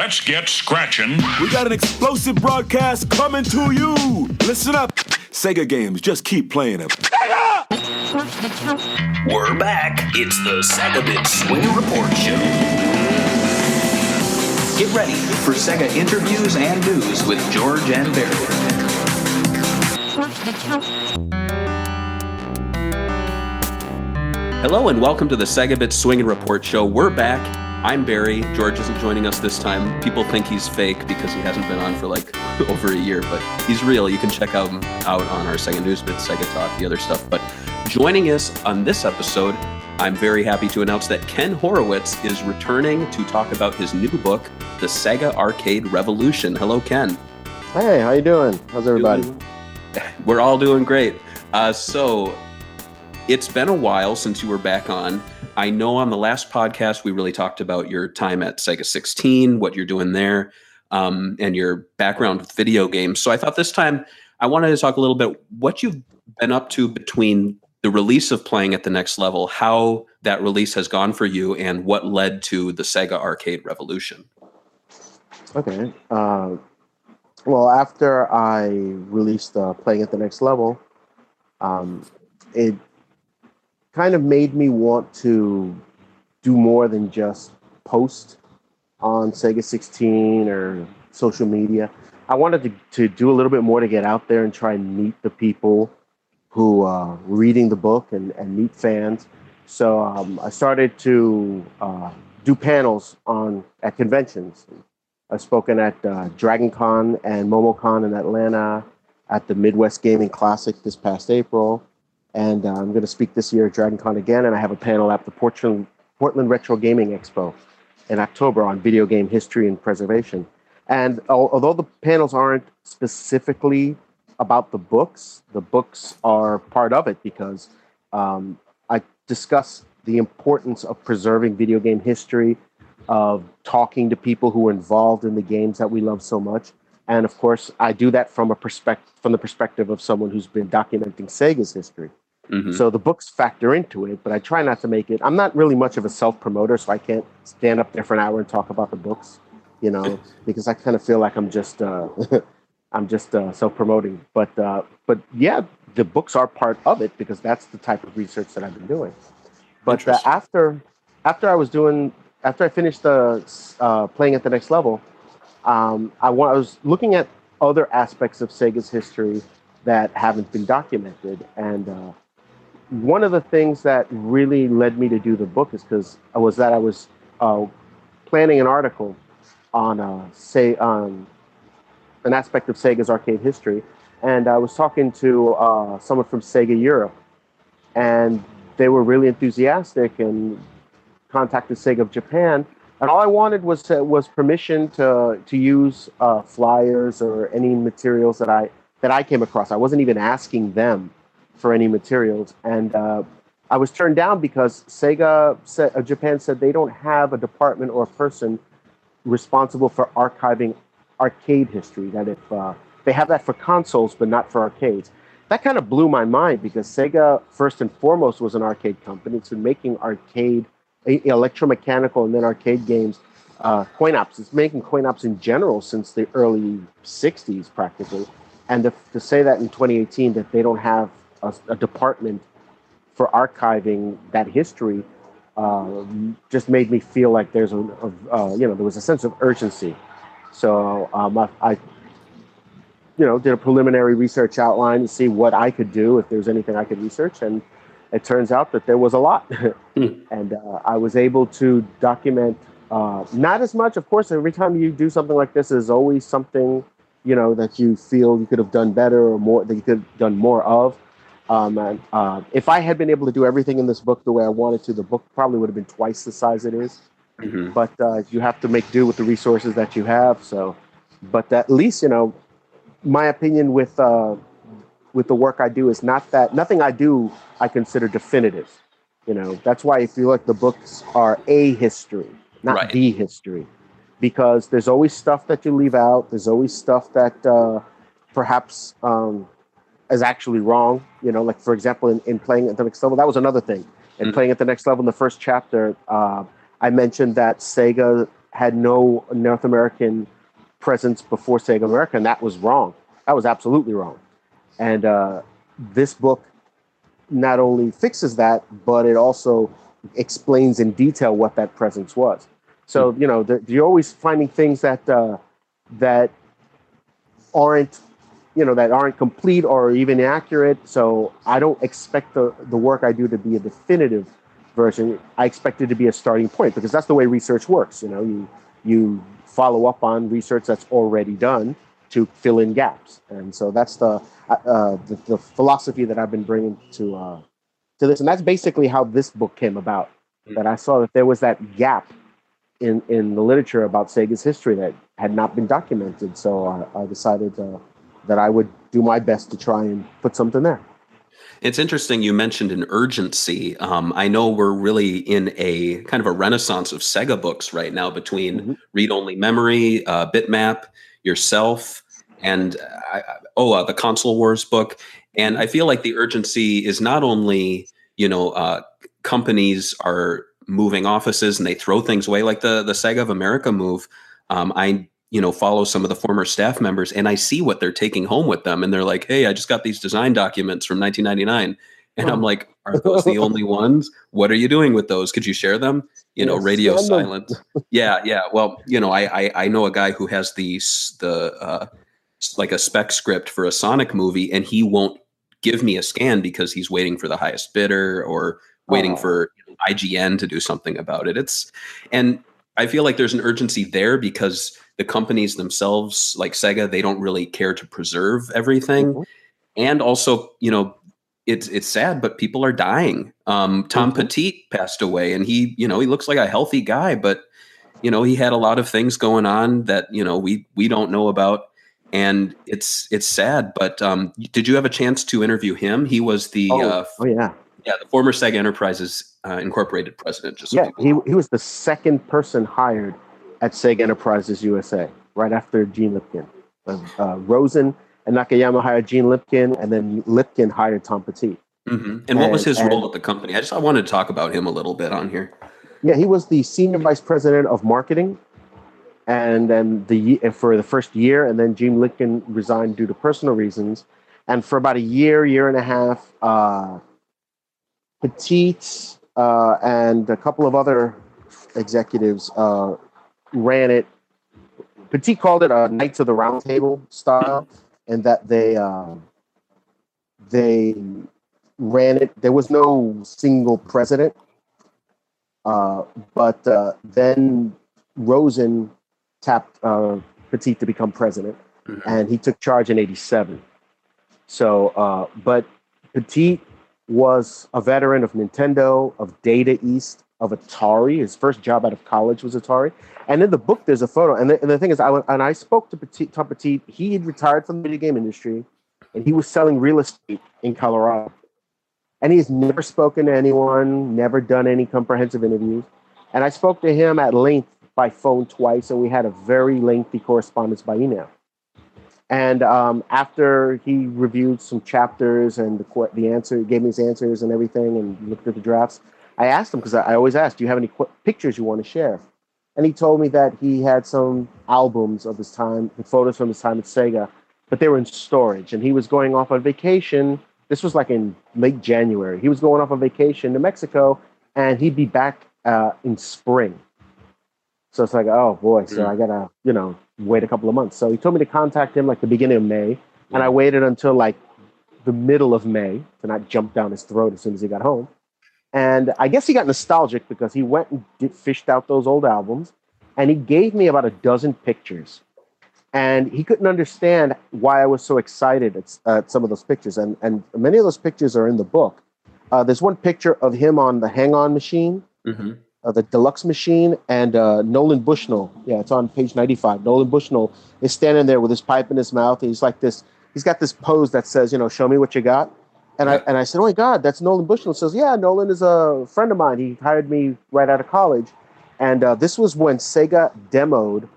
Let's get scratching. We got an explosive broadcast coming to you. Listen up. Sega games, just keep playing them. Sega! We're back. It's the SEGA Swingin Report Show. Get ready for SEGA interviews and news with George and Barry. Hello and welcome to the SEGA Swingin Report Show. We're back. I'm Barry. George isn't joining us this time. People think he's fake because he hasn't been on for like over a year, but he's real. You can check him out on our SEGA News Bit, SEGA Talk, the other stuff. But joining us on this episode, I'm very happy to announce that Ken Horowitz is returning to talk about his new book, The SEGA Arcade Revolution. Hello, Ken. Hey, how you doing? How's everybody? We're all doing great. So it's been a while since you were back on. I know on the last podcast, we really talked about your time at Sega 16, what you're doing there, and your background with video games. So I thought this time I wanted to talk a little bit what you've been up to between the release of Playing at the Next Level, how that release has gone for you, and what led to the SEGA Arcade Revolution. Okay. Well, after I released Playing at the Next Level, it kind of made me want to do more than just post on Sega 16 or social media. I wanted to do a little bit more to get out there and try and meet the people who are reading the book and meet fans. So I started to do panels at conventions. I've spoken at DragonCon and MomoCon in Atlanta, at the Midwest Gaming Classic this past April. And I'm going to speak this year at DragonCon again, and I have a panel at the Portland Retro Gaming Expo in October on video game history and preservation. And although the panels aren't specifically about the books are part of it because I discuss the importance of preserving video game history, of talking to people who are involved in the games that we love so much. And of course, I do that from the perspective of someone who's been documenting Sega's history. Mm-hmm. So the books factor into it, but I try not to make it. I'm not really much of a self-promoter, so I can't stand up there for an hour and talk about the books, because I kind of feel like I'm just self-promoting. But yeah, the books are part of it because that's the type of research that I've been doing. But after I finished the Playing at the Next Level, I was looking at other aspects of Sega's history that haven't been documented, and one of the things that really led me to do the book is because I was planning an article on an aspect of Sega's arcade history, and I was talking to someone from Sega Europe, and they were really enthusiastic and contacted Sega of Japan, and all I wanted was permission to use flyers or any materials that I came across. I wasn't even asking them for any materials, and I was turned down because Sega of Japan said they don't have a department or a person responsible for archiving arcade history. That if they have that for consoles, but not for arcades. That kind of blew my mind because Sega, first and foremost, was an arcade company. It's been making arcade, electromechanical, and then arcade games, coin-ops. It's making coin-ops in general since the early 60s, practically. And to say that in 2018 that they don't have a department for archiving that history just made me feel like there was a sense of urgency. So I did a preliminary research outline to see what I could do if there's anything I could research, and it turns out that there was a lot. And I was able to document not as much. Of course, every time you do something like this, there's always something that you feel you could have done better or more, that you could have done more of. If I had been able to do everything in this book the way I wanted to, the book probably would have been twice the size it is. Mm-hmm. But you have to make do with the resources that you have. So, but at least, my opinion with the work I do is not that nothing I do I consider definitive. That's why I feel like the books are a history, not the history. Because there's always stuff that you leave out. There's always stuff that perhaps is actually wrong. Like, for example, in Playing at the Next Level, that was another thing. In Playing at the Next Level, in the first chapter, I mentioned that Sega had no North American presence before Sega America, and that was wrong. That was absolutely wrong. And this book not only fixes that, but it also explains in detail what that presence was. So, you know, you're always finding things that that aren't, you know, that aren't complete or even accurate. So I don't expect the work I do to be a definitive version. I expect it to be a starting point, because that's the way research works. You know, you follow up on research that's already done to fill in gaps. And so that's the philosophy that I've been bringing to this. And that's basically how this book came about, that I saw that there was that gap in the literature about Sega's history that had not been documented. So I decided that I would do my best to try and put something there. It's interesting you mentioned an urgency. I know we're really in a kind of a renaissance of Sega books right now, between read-only memory, bitmap, yourself, and the Console Wars book. And I feel like the urgency is not only, you know, companies are moving offices and they throw things away, like the Sega of America move. I follow some of the former staff members, and I see what they're taking home with them. And they're like, hey, I just got these design documents from 1999. And I'm like, are those the only ones? What are you doing with those? Could you share them? You know, radio silent. Yeah. Well, you know, I know a guy who has the like a spec script for a Sonic movie, and he won't give me a scan because he's waiting for the highest bidder or waiting for IGN to do something about it. And I feel like there's an urgency there because the companies themselves, like Sega, they don't really care to preserve everything. And also, you know, it's sad, but people are dying. Tom Petit passed away, and he looks like a healthy guy, but you know, he had a lot of things going on that, you know, we don't know about. And it's sad, but did you have a chance to interview him? He was the the former Sega Enterprises Incorporated president. He was the second person hired at Sega Enterprises USA, right after Gene Lipkin. Rosen and Nakayama hired Gene Lipkin, and then Lipkin hired Tom Petit. And what was his role at the company? I wanted to talk about him a little bit on here. Yeah, he was the senior vice president of marketing. And then for the first year, and then Gene Lipkin resigned due to personal reasons. And for about a year and a half, Petit and a couple of other executives ran it. Petit called it a Knights of the Round Table style, and that they ran it. There was no single president, but then Rosen tapped Petit to become president, and he took charge in '87. So, but Petit was a veteran of Nintendo, of Data East, of Atari. His first job out of college was Atari. And in the book, there's a photo. And the thing is, I spoke to Tom Petit. He had retired from the video game industry, and he was selling real estate in Colorado. And he's never spoken to anyone, never done any comprehensive interviews. And I spoke to him at length by phone twice, and we had a very lengthy correspondence by email. And after he reviewed some chapters and the answer, gave me his answers and everything, and looked at the drafts, I asked him, because I always ask, do you have any pictures you want to share? And he told me that he had some albums of his time, the photos from his time at Sega, but they were in storage, and he was going off on vacation. This was like in late January. He was going off on vacation to Mexico, and he'd be back in spring. So it's like, oh boy, so I gotta, wait a couple of months. So he told me to contact him like the beginning of May, and I waited until like the middle of May to not jump down his throat as soon as he got home. And I guess he got nostalgic because he went and fished out those old albums, and he gave me about a dozen pictures. And he couldn't understand why I was so excited at some of those pictures. And many of those pictures are in the book. There's one picture of him on the Hang-On machine, the deluxe machine, and Nolan Bushnell. Yeah, it's on page 95. Nolan Bushnell is standing there with his pipe in his mouth. And he's like this. He's got this pose that says, show me what you got. And I said, oh my God, that's Nolan Bushnell. He says, yeah, Nolan is a friend of mine. He hired me right out of college. And this was when Sega demoed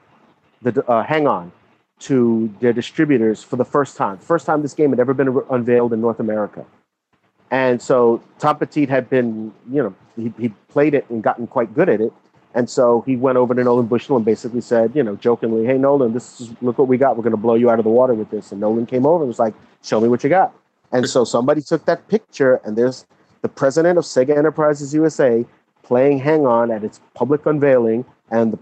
the Hang-On to their distributors for the first time. First time this game had ever been unveiled in North America. And so Tom Petit had been, he played it and gotten quite good at it. And so he went over to Nolan Bushnell and basically said, jokingly, "Hey, Nolan, look what we got. We're going to blow you out of the water with this." And Nolan came over and was like, "Show me what you got." And so somebody took that picture, and there's the president of Sega Enterprises USA playing Hang On at its public unveiling, and the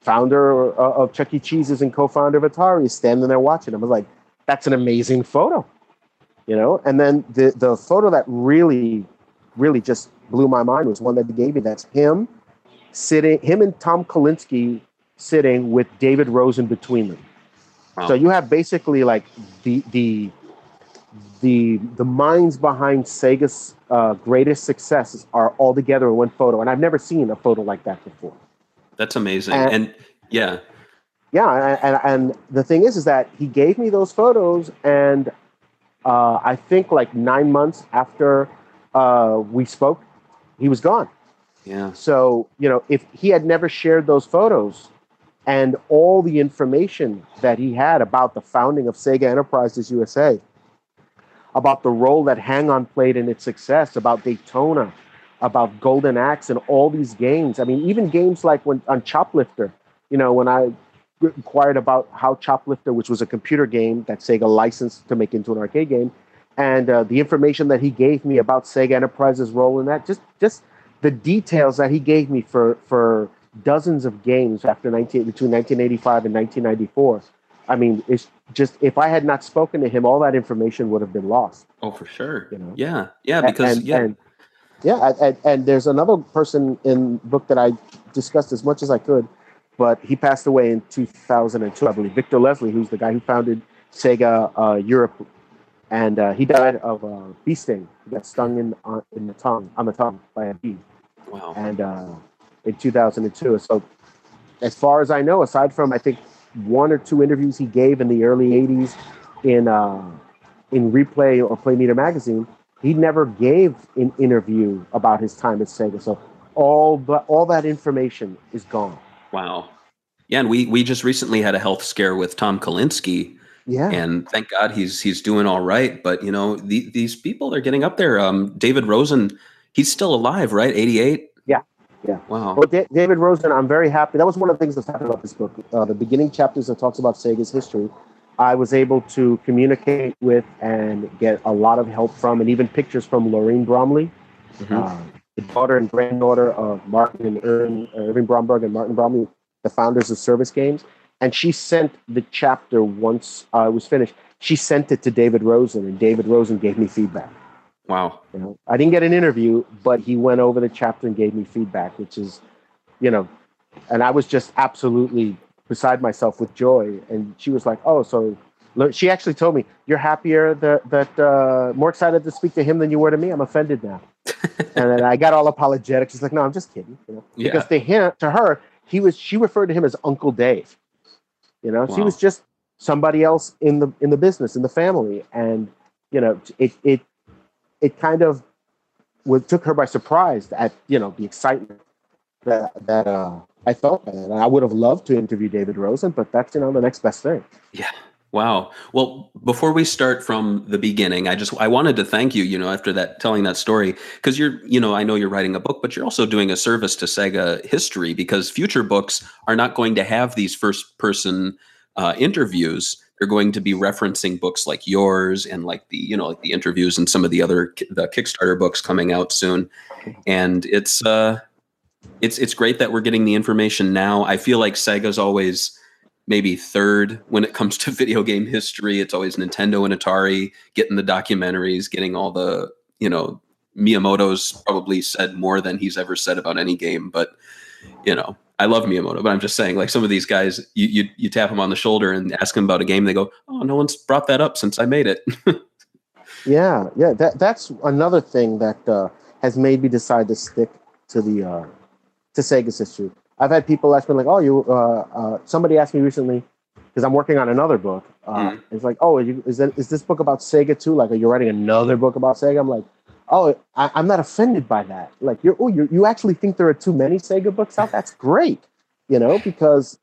founder of Chuck E. Cheese's and co-founder of Atari is standing there watching. I was like, that's an amazing photo, And then the photo that really, really just blew my mind was one that he gave me. That's him and Tom Kalinske sitting with David Rosen between them. Wow. So you have basically like the minds behind Sega's greatest successes are all together in one photo, and I've never seen a photo like that before. That's amazing, and yeah, and the thing is that he gave me those photos, and I think like 9 months after we spoke, he was gone. Yeah. So, if he had never shared those photos and all the information that he had about the founding of Sega Enterprises USA, about the role that Hang On played in its success, about Daytona, about Golden Axe and all these games. I mean, even games like on Choplifter, when I inquired about how Choplifter, which was a computer game that Sega licensed to make into an arcade game, and the information that he gave me about Sega Enterprises' role in that, just the details that he gave me for dozens of games between 1985 and 1994. I mean, it's just, if I had not spoken to him, all that information would have been lost. Oh, for sure. Yeah, because and there's another person in the book that I discussed as much as I could, but he passed away in 2002, I believe. Victor Leslie, who's the guy who founded Sega Europe, and he died of a bee sting. He got stung on the tongue by a bee. Wow. And in 2002. So as far as I know, aside from I think 1 or 2 interviews he gave in the early 80s in Replay or Play Meter magazine, he never gave an interview about his time at Sega. So all that information is gone. Wow. Yeah, and we just recently had a health scare with Tom Kalinske. Yeah. And thank God he's doing all right. But these people, they're getting up there. David Rosen, he's still alive, right? 88? Yeah. Wow. Well, David Rosen, I'm very happy. That was one of the things that's happened about this book. The beginning chapters that talks about Sega's history, I was able to communicate with and get a lot of help from, and even pictures from Lorraine Bromley, the daughter and granddaughter of Martin and Irving Bromberg and Martin Bromley, the founders of Service Games. And she sent the chapter once it was finished. She sent it to David Rosen, and David Rosen gave me feedback. Wow. I didn't get an interview, but he went over the chapter and gave me feedback, which is, and I was just absolutely beside myself with joy. And she was like, "Oh, so," she actually told me, "You're happier that more excited to speak to him than you were to me. I'm offended now." And then I got all apologetic. She's like, "No, I'm just kidding." Because to her, she referred to him as Uncle Dave. Wow. She was just somebody else in the business, in the family, and it kind of took her by surprise at the excitement that I felt. And I would have loved to interview David Rosen, but that's the next best thing. Yeah. Wow. Well, before we start from the beginning, I wanted to thank you, after telling that story, because I know you're writing a book, but you're also doing a service to Sega history, because future books are not going to have these first person interviews. They're going to be referencing books like yours and like the interviews and some of the Kickstarter books coming out soon. And it's great that we're getting the information now. I feel like Sega's always maybe third when it comes to video game history. It's always Nintendo and Atari getting the documentaries, getting all the, Miyamoto's probably said more than he's ever said about any game, but I love Miyamoto, but I'm just saying, like, some of these guys, you tap them on the shoulder and ask them about a game, they go, "Oh, no one's brought that up since I made it." Yeah. That's another thing that has made me decide to stick to to Sega's history. I've had people ask me like, "Oh, somebody asked me recently," because I'm working on another book. It's like, "Oh, is this book about Sega too? Like, are you writing another book about Sega?" I'm like, "Oh, I'm not offended by that. Like, you actually think there are too many Sega books out? That's great, because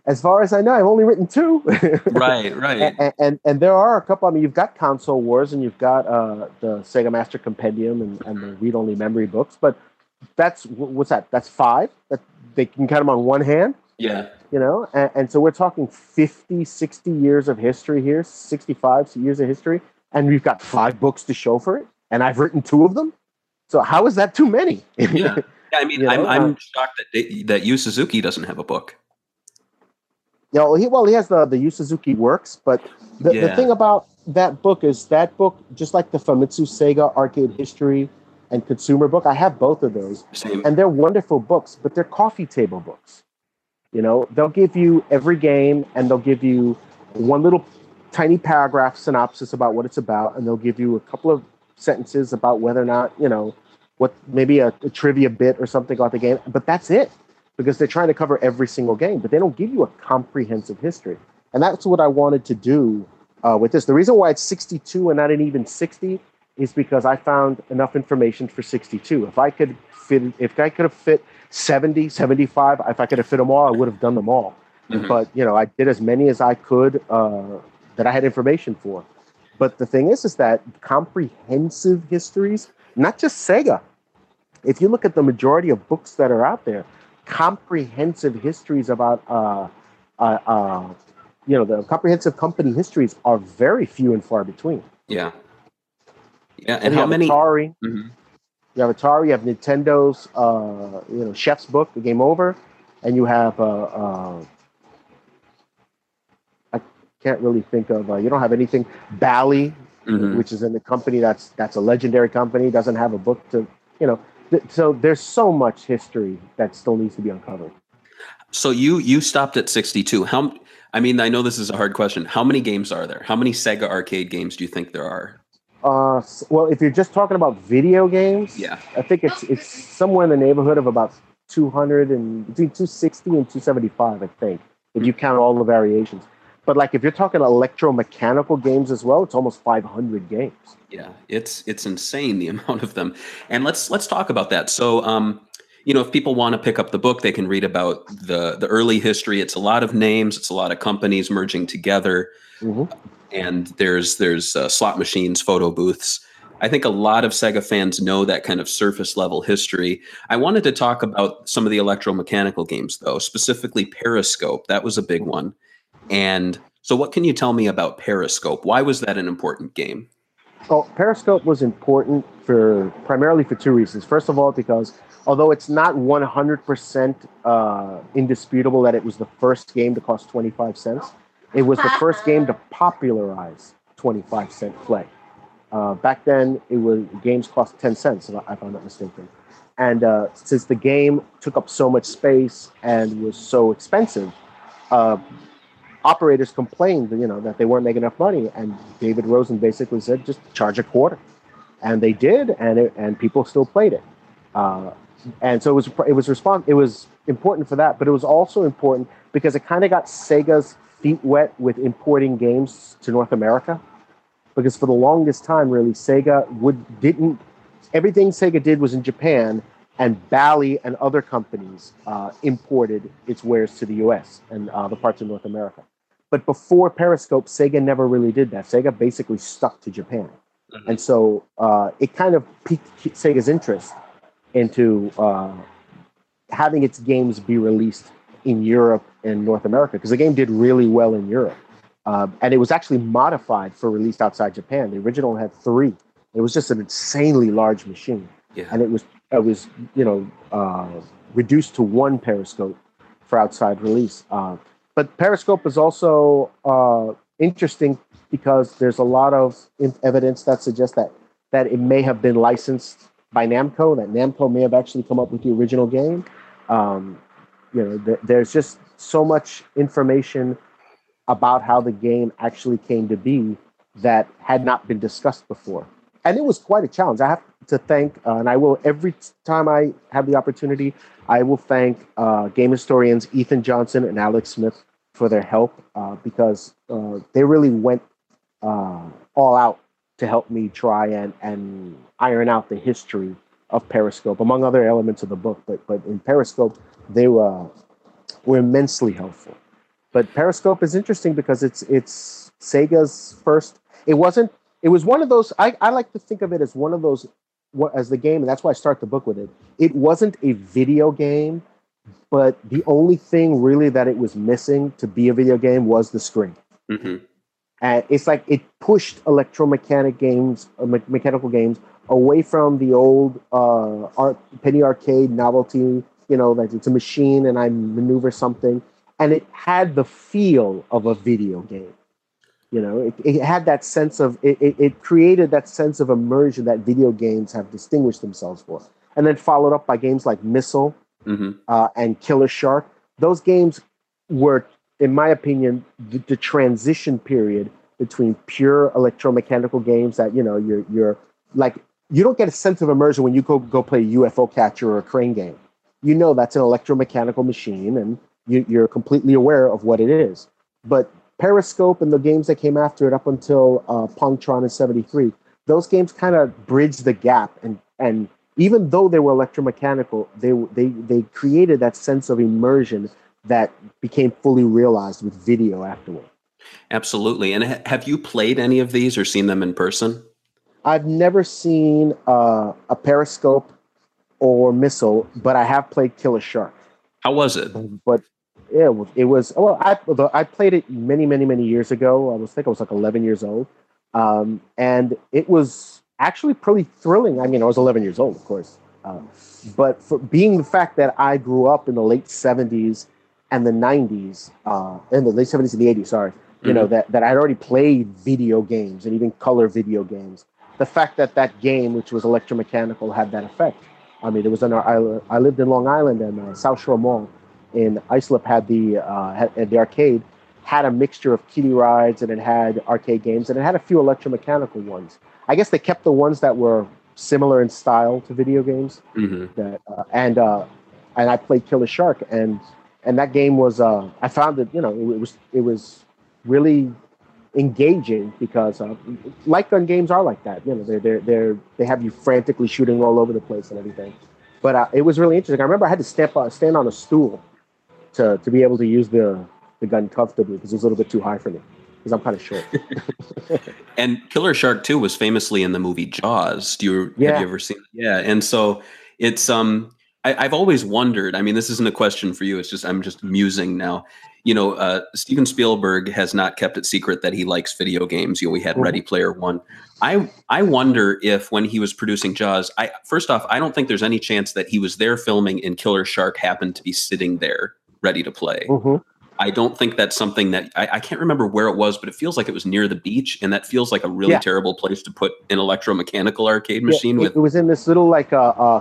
as far as I know, I've only written 2." Right. And there are a couple. I mean, you've got Console Wars, and you've got the Sega Master Compendium and the read-only memory books. But what's that? That's 5. they can count them on one hand. Yeah. And so we're talking 50, 60 years of history here, 65 years of history, and we've got 5 books to show for it, and I've written 2 of them. So how is that too many? Yeah. I mean, I'm shocked that Yu Suzuki doesn't have a book. He has the Yu Suzuki Works, but the thing about that book is that book, just like the Famitsu Sega Arcade History and Consumer book, I have both of those. Same. And they're wonderful books, but they're coffee table books. They'll give you every game, and they'll give you one little tiny paragraph synopsis about what it's about, and they'll give you a couple of sentences about whether or not, what maybe a trivia bit or something about the game, but that's it, because they're trying to cover every single game, but they don't give you a comprehensive history. And that's what I wanted to do with this. The reason why it's 62 and not an even 60 is because I found enough information for 62. If I could have fit 70, 75, if I could have fit them all, I would have done them all. Mm-hmm. But, I did as many as I could that I had information for. But the thing is that comprehensive histories, not just Sega. If you look at the majority of books that are out there, comprehensive histories about, the comprehensive company histories are very few and far between. Yeah. Yeah, and how many? Atari. Mm-hmm. You have Atari. You have Nintendo's, Chef's Book, The Game Over, and you have. I can't really think of. You don't have anything. Bally, mm-hmm. which is in the company that's a legendary company, doesn't have a book to. So there's so much history that still needs to be uncovered. So you stopped at 62. I know this is a hard question. How many games are there? How many Sega arcade games do you think there are? Well, if you're just talking about video games, yeah, I think it's somewhere in the neighborhood of about 200 and between 260 and 275, I think, if you count all the variations. But like if you're talking electromechanical games as well, it's almost 500 games. Yeah, it's insane the amount of them. And let's talk about that. So, if people want to pick up the book, they can read about the early history. It's a lot of names. It's a lot of companies merging together. Mm-hmm. And there's slot machines, photo booths. I think a lot of Sega fans know that kind of surface level history. I wanted to talk about some of the electromechanical games, though, specifically Periscope. That was a big one. And so what can you tell me about Periscope? Why was that an important game? Well, Periscope was important primarily for 2 reasons. First of all, because although it's not 100% indisputable that it was the first game to cost 25 cents, it was the first game to popularize 25-cent play. Back then, games cost 10 cents, if I'm not mistaken. And since the game took up so much space and was so expensive, operators complained, that they weren't making enough money. And David Rosen basically said, just charge a quarter. And they did, and people still played it. And so it was important for that, but it was also important because it kind of got Sega's feet wet with importing games to North America, because for the longest time, really, everything Sega did was in Japan, and Bally and other companies imported its wares to the U.S. and the parts of North America. But before Periscope, Sega never really did that. Sega basically stuck to Japan, mm-hmm. and so it kind of piqued Sega's interest into having its games be released in Europe and North America, because the game did really well in Europe. And it was actually modified for release outside Japan. The original had 3. It was just an insanely large machine. Yeah. And it was reduced to 1 Periscope for outside release. But Periscope is also interesting because there's a lot of evidence that suggests that it may have been licensed by Namco, that Namco may have actually come up with the original game. There's just so much information about how the game actually came to be that had not been discussed before. And it was quite a challenge. I have to thank, and I will every time I have the opportunity, I will thank game historians Ethan Johnson and Alex Smith for their help, because they really went all out to help me try and iron out the history of Periscope, among other elements of the book. But in Periscope, they were immensely helpful. But Periscope is interesting because it's Sega's first. It was one of those. I like to think of it as one of those, as the game, and that's why I start the book with it. It wasn't a video game but the only thing really that it was missing to be a video game was the screen. Mm-hmm. And it's like it pushed electromechanic games, mechanical games, away from the old penny arcade novelty. That it's a machine and I maneuver something, and it had the feel of a video game. It had that sense of it created that sense of immersion that video games have distinguished themselves for, and then followed up by games like Missile and Killer Shark. Those games were, in my opinion, the transition period between pure electromechanical games that you're like, you don't get a sense of immersion when you go play a UFO catcher or a crane game. That's an electromechanical machine, and you're completely aware of what it is. But Periscope and the games that came after it up until Pongtron in '73, those games kind of bridged the gap, and even though they were electromechanical, they created that sense of immersion that became fully realized with video afterward. Absolutely. And have you played any of these or seen them in person? I've never seen a Periscope or Missile, but I have played Killer Shark. How was it? But yeah, it was. Well, I played it many, many, many years ago. I was like 11 years old, and it was actually pretty thrilling. I mean, I was 11 years old, of course, but for being the fact that I grew up in the late '70s and the '90s, in the late '70s and the '80s, sorry, that I'd already played video games and even color video games. The fact that game, which was electromechanical, had that effect. I mean, it was I lived in Long Island, and South Shore Mall in Islip had the arcade, had a mixture of kiddie rides, and it had arcade games, and it had a few electromechanical ones. I guess they kept the ones that were similar in style to video games. Mm-hmm. And I played Killer Shark, and that game was I found that it was really engaging because light gun games are like that. They have you frantically shooting all over the place and everything. But it was really interesting. I remember I had to stand on a stool to be able to use the gun comfortably because it was a little bit too high for me because I'm kind of short. And Killer Shark 2 was famously in the movie Jaws. Have you ever seen it? Yeah. And so it's I've always wondered, I mean, this isn't a question for you, I'm just musing now. Steven Spielberg has not kept it secret that he likes video games. We had Ready Player One. I wonder if when he was producing Jaws, first off, I don't think there's any chance that he was there filming and Killer Shark happened to be sitting there ready to play. Mm-hmm. I don't think that's something that I can't remember where it was, but it feels like it was near the beach, and that feels like a really terrible place to put an electromechanical arcade machine. It was in this little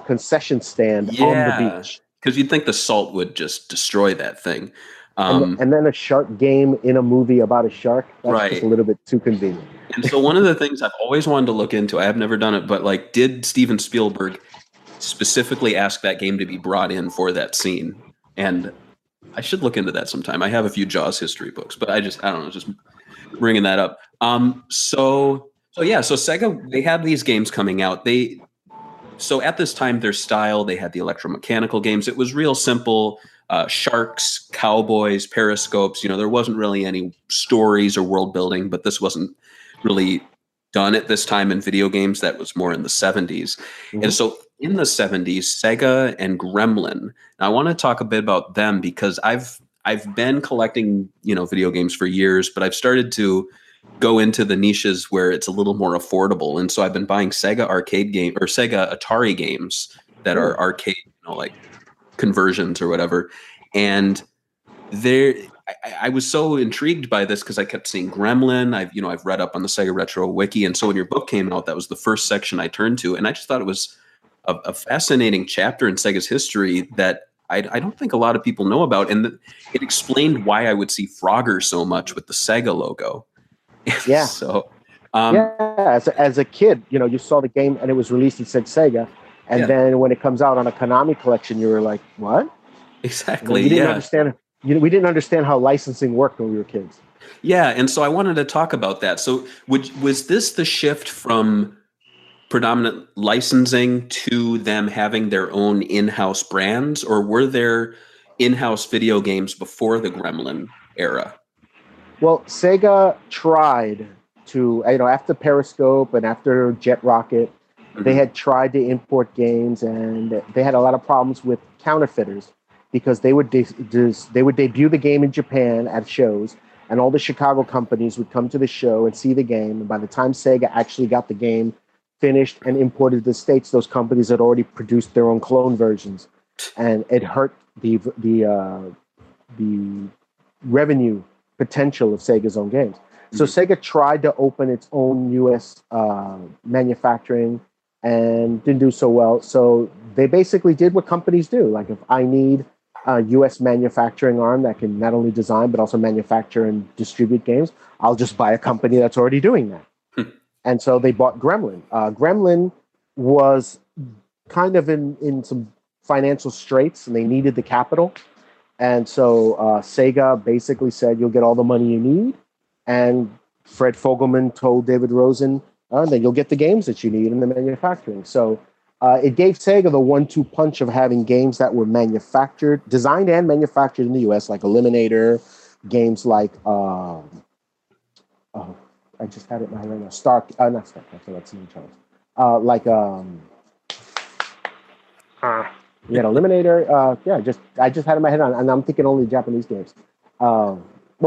concession stand on the beach. Because you'd think the salt would just destroy that thing. And then a shark game in a movie about a shark. That's just a little bit too convenient. And so one of the things I've always wanted to look into, I have never done it, but did Steven Spielberg specifically ask that game to be brought in for that scene? And I should look into that sometime. I have a few Jaws history books, but I don't know, just bringing that up. So Sega, they had these games coming out. So at this time, their style, they had the electromechanical games. It was real simple. Sharks, cowboys, periscopes. There wasn't really any stories or world building, but this wasn't really done at this time in video games. That was more in the 70s. Mm-hmm. And so in the 70s, Sega and Gremlin. Now I want to talk a bit about them because I've been collecting, video games for years, but I've started to go into the niches where it's a little more affordable. And so I've been buying Sega Atari games that are arcade, like conversions or whatever. And I was so intrigued by this because I kept seeing Gremlin. I've read up on the Sega Retro Wiki. And so when your book came out, that was the first section I turned to. And I just thought it was a fascinating chapter in Sega's history that I don't think a lot of people know about. And it explained why I would see Frogger so much with the Sega logo. Yeah. So, as a kid, you saw the game and it was released, it said Sega. And then when it comes out on a Konami collection, you were like, what? Exactly. We didn't understand. We didn't understand how licensing worked when we were kids. Yeah. And so I wanted to talk about that. So was this the shift from predominant licensing to them having their own in-house brands, or were there in-house video games before the Gremlin era? Well, Sega tried to, after Periscope and after Jet Rocket, they had tried to import games, and they had a lot of problems with counterfeiters. because they would debut the game in Japan at shows, and all the Chicago companies would come to the show and see the game. And by the time Sega actually got the game finished and imported to the States, those companies had already produced their own clone versions, and it hurt the revenue potential of Sega's own games. So Sega tried to open its own U.S. Manufacturing and didn't do so well. So they basically did what companies do. Like, if I need a U.S. manufacturing arm that can not only design but also manufacture and distribute games, I'll just buy a company that's already doing that. And so they bought Gremlin. Gremlin was kind of in some financial straits, and they needed the capital. And so Sega basically said, you'll get all the money you need. And Fred Fogelman told David Rosen, then you'll get the games that you need in the manufacturing. So it gave Sega the 1-2 punch of having games that were designed and manufactured in the U.S., like Eliminator, games like, I just had it in my right now, not Star, that's St. Charles. You had Eliminator, I just had it in my head, and I'm thinking only Japanese games. Well,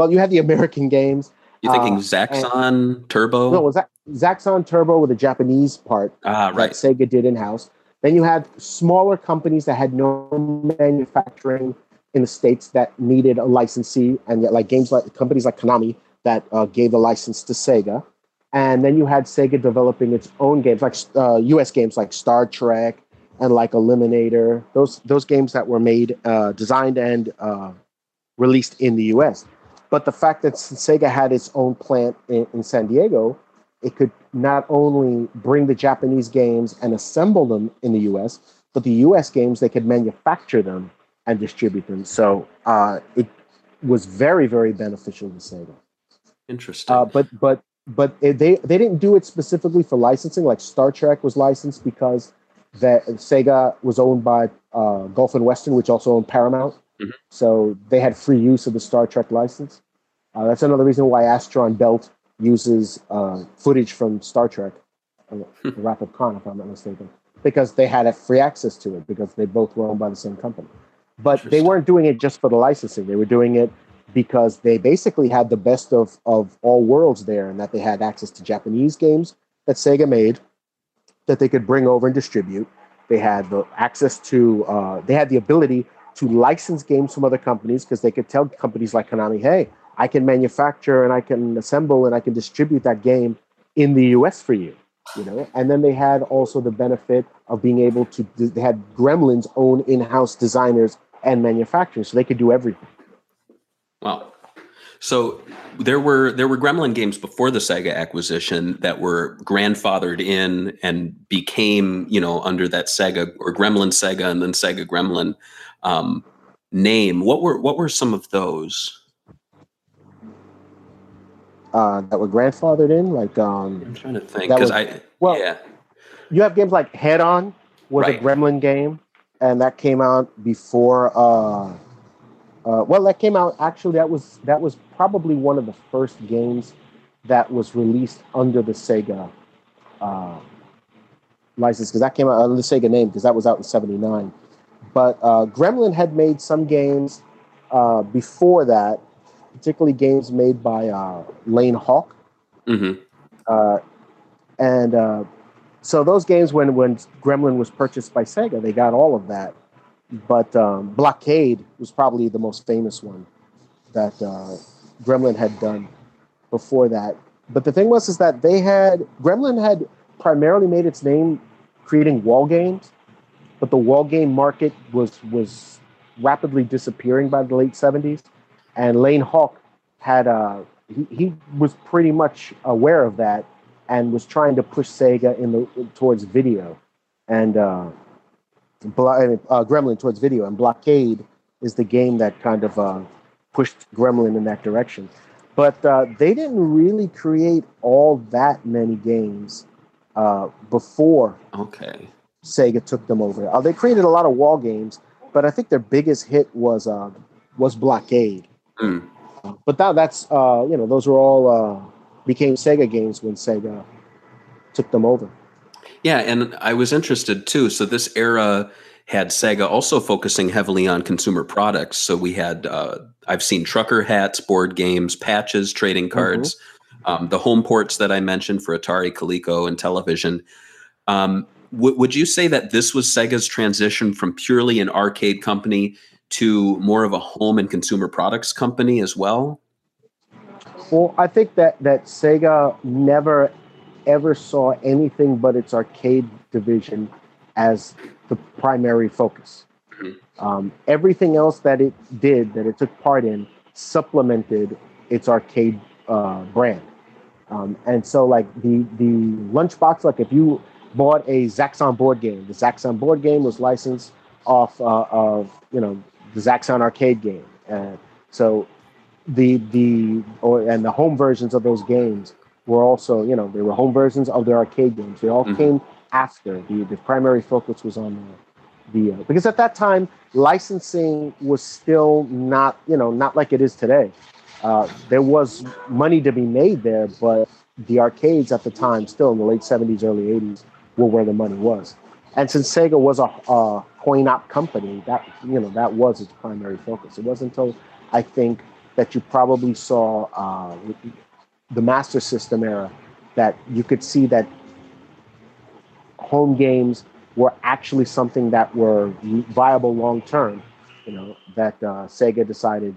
you had the American games. You're thinking Zaxxon Turbo? No, was that Zaxxon Turbo with a Japanese part right. that Sega did in-house. Then you had smaller companies that had no manufacturing in the States that needed a licensee, and yet, like companies like Konami that gave the license to Sega. And then you had Sega developing its own games, like U.S. games like Star Trek and like Eliminator. Those games that were made, designed and released in the U.S. But the fact that Sega had its own plant in San Diego, it could not only bring the Japanese games and assemble them in the U.S., but the U.S. games, they could manufacture them and distribute them. So it was very, very beneficial to Sega. Interesting. But they didn't do it specifically for licensing. Like Star Trek was licensed because Sega was owned by Gulf and Western, which also owned Paramount. Mm-hmm. So they had free use of the Star Trek license. That's another reason why Astron Belt uses footage from Star Trek, Wrath of Khan, if I'm not mistaken, because they had free access to it because they both were owned by the same company. But they weren't doing it just for the licensing. They were doing it because they basically had the best of all worlds there, and that they had access to Japanese games that Sega made that they could bring over and distribute. They had the access to, they had the ability to license games from other companies because they could tell companies like Konami, hey, I can manufacture and I can assemble and I can distribute that game in the US for you, And then they had also the benefit of being able to, they had Gremlin's own in-house designers and manufacturers, so they could do everything. Wow. So there were Gremlin games before the Sega acquisition that were grandfathered in and became, under that Sega or Gremlin Sega and then Sega Gremlin name. What were some of those? That were grandfathered in, like I'm trying to think because you have games like Head On was a Gremlin game, and that came out before. That came out actually. That was probably one of the first games that was released under the Sega license, because that came out under the Sega name, because that was out in '79. But Gremlin had made some games before that, particularly games made by Lane Hawk. Mm-hmm. So those games, when Gremlin was purchased by Sega, they got all of that. But Blockade was probably the most famous one that Gremlin had done before that. But the thing was is that Gremlin had primarily made its name creating wall games, but the wall game market was rapidly disappearing by the late 70s. And Lane Hawk had he was pretty much aware of that and was trying to push Sega towards video, and Gremlin towards video. And Blockade is the game that kind of pushed Gremlin in that direction. But they didn't really create all that many games before Sega took them over. They created a lot of wall games, but I think their biggest hit was Blockade. Mm. But that's those were all became Sega games when Sega took them over. Yeah, and I was interested too. So this era had Sega also focusing heavily on consumer products. So we had, I've seen trucker hats, board games, patches, trading cards, the home ports that I mentioned for Atari, Coleco, and television. Would you say that this was Sega's transition from purely an arcade company to more of a home and consumer products company as well? Well, I think that Sega never ever saw anything but its arcade division as the primary focus. Everything else that it did, that it took part in, supplemented its arcade brand. And so, like the lunchbox, like if you bought a Zaxxon board game, the Zaxxon board game was licensed off of the Zaxxon arcade game. So and the home versions of those games were also, they were home versions of the arcade games. They all came after. The primary focus was on because at that time licensing was still not like it is today. There was money to be made there, but the arcades at the time, still in the late 70s, early 80s, were where the money was. And since Sega was a coin-op company, that was its primary focus. It wasn't until I think that you probably saw the Master System era that you could see that home games were actually something that were viable long-term, that Sega decided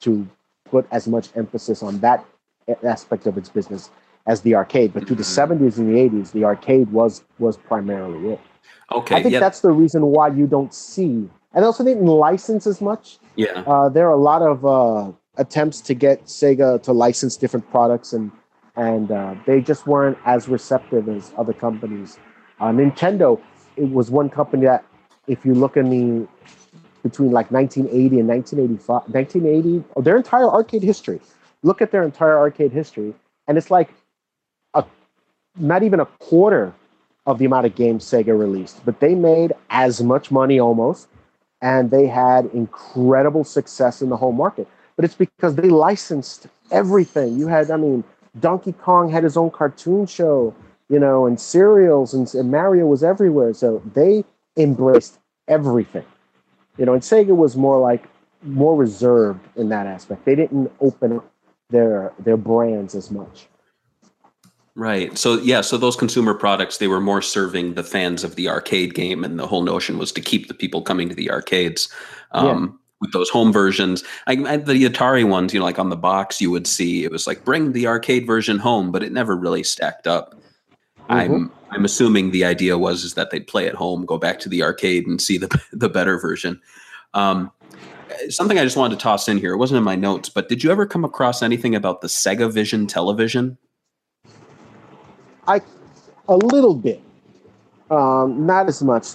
to put as much emphasis on that aspect of its business as the arcade. But through the 70s and the 80s, the arcade was primarily it. Okay, I think that's the reason why you don't see, and also they didn't license as much. Yeah. There are a lot of attempts to get Sega to license different products, and they just weren't as receptive as other companies. Nintendo, it was one company that, if you look in between like 1980 and 1980, their entire arcade history, look at their entire arcade history, and it's like not even a quarter of the amount of games Sega released, but they made as much money almost, and they had incredible success in the home market. But it's because they licensed everything. You had, Donkey Kong had his own cartoon show, and cereals, and Mario was everywhere. So they embraced everything, and Sega was more reserved in that aspect. They didn't open up their brands as much. Right. So so those consumer products, they were more serving the fans of the arcade game, and the whole notion was to keep the people coming to the arcades. With those home versions, the Atari ones, like on the box, you would see it was like, bring the arcade version home, but it never really stacked up. I'm assuming the idea was that they'd play at home, go back to the arcade, and see the better version. Something I just wanted to toss in here. It wasn't in my notes, but did you ever come across anything about the Sega Vision television? A little bit, not as much.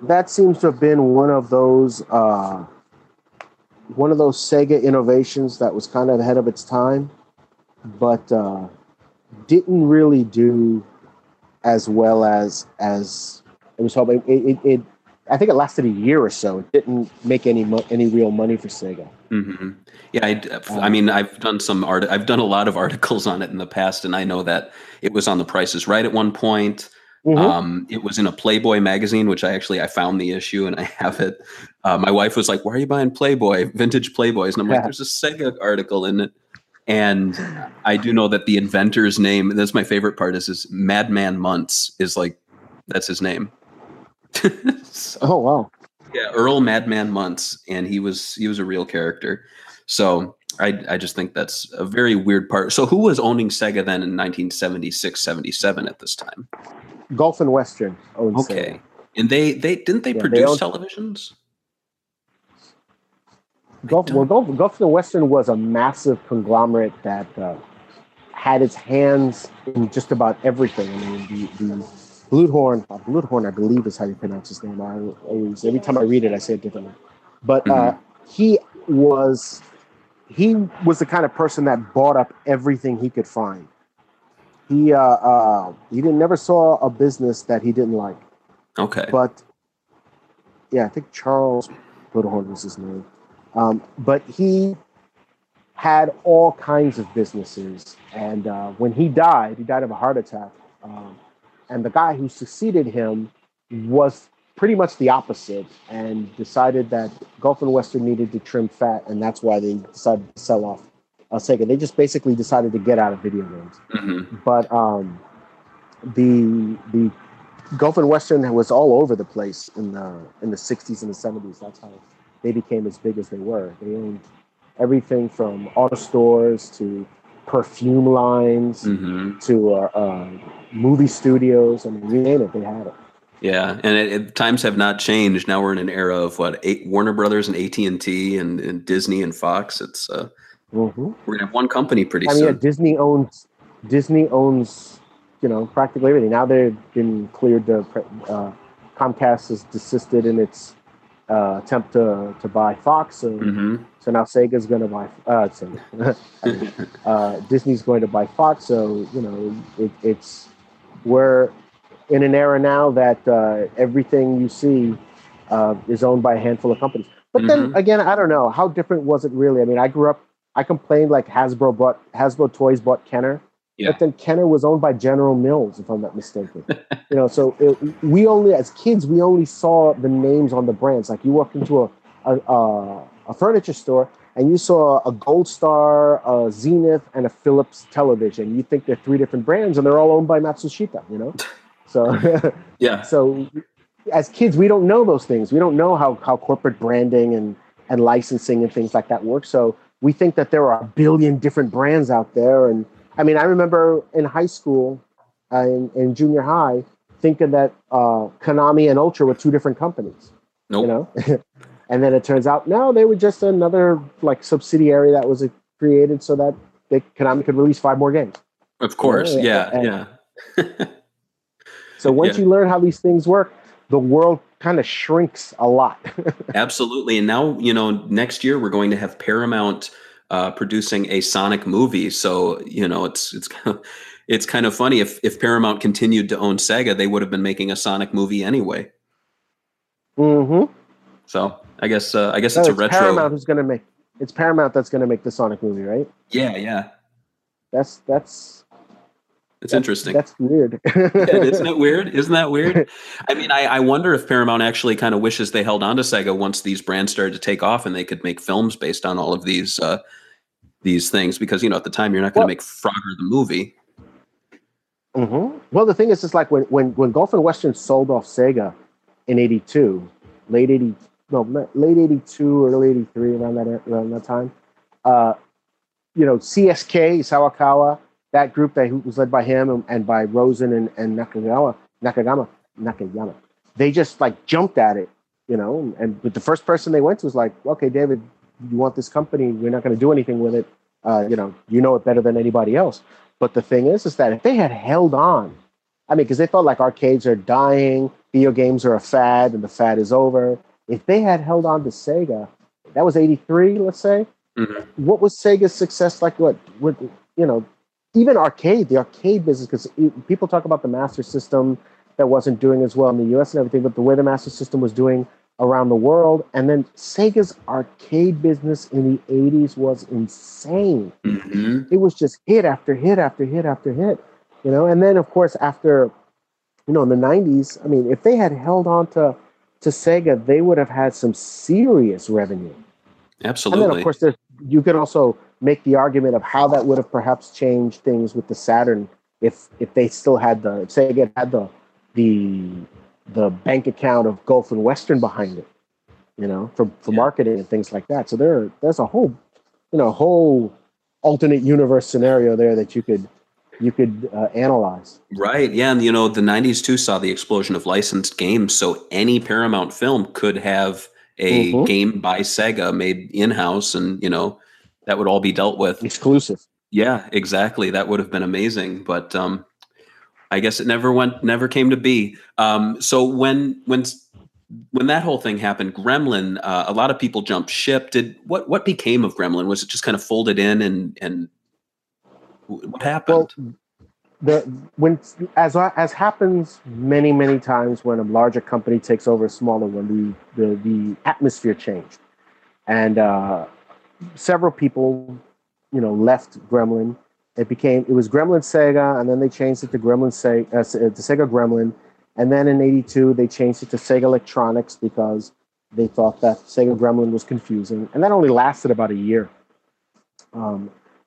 That seems to have been one of those Sega innovations that was kind of ahead of its time, but didn't really do as well as it was hoping. I think it lasted a year or so. It didn't make any real money for Sega. Mm-hmm. Yeah, I've done I've done a lot of articles on it in the past, and I know that it was on The Price is Right at one point. It was in a Playboy magazine, which I found the issue and I have it. My wife was like, "Why are you buying Playboy, vintage Playboys?" And I'm like, "There's a Sega article in it." And I do know that the inventor's name, and that's my favorite part, is Madman Muntz that's his name. So, oh wow. Yeah, Earl Madman Muntz, and he was a real character. So I just think that's a very weird part. So who was owning Sega then in 1976, 77 at this time? Gulf and Western owned Okay. Sega. And they produce televisions? Gulf and Western was a massive conglomerate that had its hands in just about everything. The Bluthorn, I believe is how you pronounce his name. I always, every time I read it, I say it differently. But he was the kind of person that bought up everything he could find. He never saw a business that he didn't like. Okay. But I think Charles Bluthorn was his name. But he had all kinds of businesses, and when he died of a heart attack. And the guy who succeeded him was pretty much the opposite and decided that Gulf and Western needed to trim fat, and that's why they decided to sell off Sega. They just basically decided to get out of video games. Mm-hmm. But the Gulf and Western was all over the place in the 60s and the 70s. That's how they became as big as they were. They owned everything from auto stores to perfume lines to movie studios. I mean, you name it, they had it. Yeah, and times have not changed. Now we're in an era of Warner Brothers and AT&T and Disney and Fox. It's we're gonna have one company pretty soon. Yeah, Disney owns practically everything. Now they've been cleared to Comcast has desisted in its attempt to buy Fox. So now Sega's going to buy Disney's going to buy Fox. So we're in an era now that everything you see is owned by a handful of companies. But then again, I don't know, how different was it really? I mean, I grew up, I complained like Hasbro Toys bought Kenner. Yeah. But then Kenner was owned by General Mills, if I'm not mistaken. So we only, as kids, we only saw the names on the brands. Like you walked into a furniture store and you saw a Gold Star, a Zenith, and a Philips television. You think they're three different brands, and they're all owned by Matsushita. So yeah. So as kids, we don't know those things. We don't know how corporate branding and licensing and things like that work. So we think that there are a billion different brands out there. And I mean, I remember in high school, in junior high, thinking that Konami and Ultra were two different companies. Nope. And then it turns out, no, they were just another subsidiary that was created so that Konami could release 5 more games. Of course, yeah. So once you learn how these things work, the world kind of shrinks a lot. Absolutely. And now, next year we're going to have Paramount producing a Sonic movie. So, it's kind of funny. If Paramount continued to own Sega, they would have been making a Sonic movie anyway. Mm-hmm. So I guess it's a retro. Paramount who's going to make. It's Paramount that's going to make the Sonic movie, right? Yeah. That's interesting. That's weird. Isn't it weird? Isn't that weird? I mean, I wonder if Paramount actually kind of wishes they held on to Sega once these brands started to take off and they could make films based on all of these things, because at the time you're not going to make Frogger the movie. Mm-hmm. Well, the thing is, it's like when Gulf and Western sold off Sega in '82, late '82, early '83, around that time. CSK Sawakawa, that group that was led by him and by Rosen and Nakayama, they just jumped at it, and but the first person they went to was like, okay, David, you want this company? We're not going to do anything with it. You know it better than anybody else. But the thing is that if they had held on, I mean, because they thought arcades are dying, video games are a fad, and the fad is over. If they had held on to Sega, that was '83, let's say. Mm-hmm. What was Sega's success like? Even the arcade business, because people talk about the Master System that wasn't doing as well in the US and everything, but the way the Master System was doing around the world, and then Sega's arcade business in the 80s was insane. Mm-hmm. It was just hit after hit after hit after hit, and then of course after, in the 90s, I mean, if they had held on to Sega, they would have had some serious revenue. Absolutely. And then of course you could also make the argument of how that would have perhaps changed things with the Saturn if they still had if Sega had the bank account of Gulf and Western behind it, for marketing and things like that. So there's a whole alternate universe scenario there that you could analyze. Right. Yeah. And the 90s too saw the explosion of licensed games. So any Paramount film could have a game by Sega made in-house, and that would all be dealt with exclusive. Yeah, exactly. That would have been amazing. But I guess it never came to be. So when that whole thing happened, Gremlin, a lot of people jumped ship. What became of Gremlin? Was it just kind of folded in, and what happened? Well, as happens many times when a larger company takes over a smaller one, the atmosphere changed, and several people, left Gremlin. It was Gremlin Sega, and then they changed it to Sega Gremlin. And then in 82, they changed it to Sega Electronics because they thought that Sega Gremlin was confusing. And that only lasted about a year.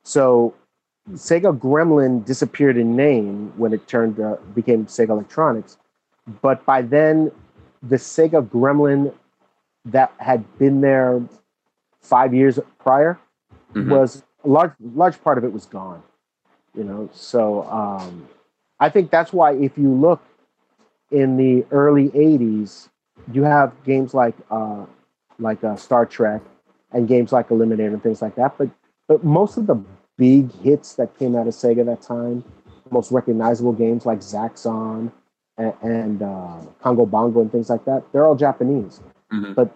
So Sega Gremlin disappeared in name when it became Sega Electronics. But by then, the Sega Gremlin that had been there 5 years prior was a large part of it was gone. So I think that's why if you look in the early 80s, you have games like Star Trek and games like Eliminator and things like that. But most of the big hits that came out of Sega that time, most recognizable games like Zaxxon and Congo Bongo and things like that, they're all Japanese. But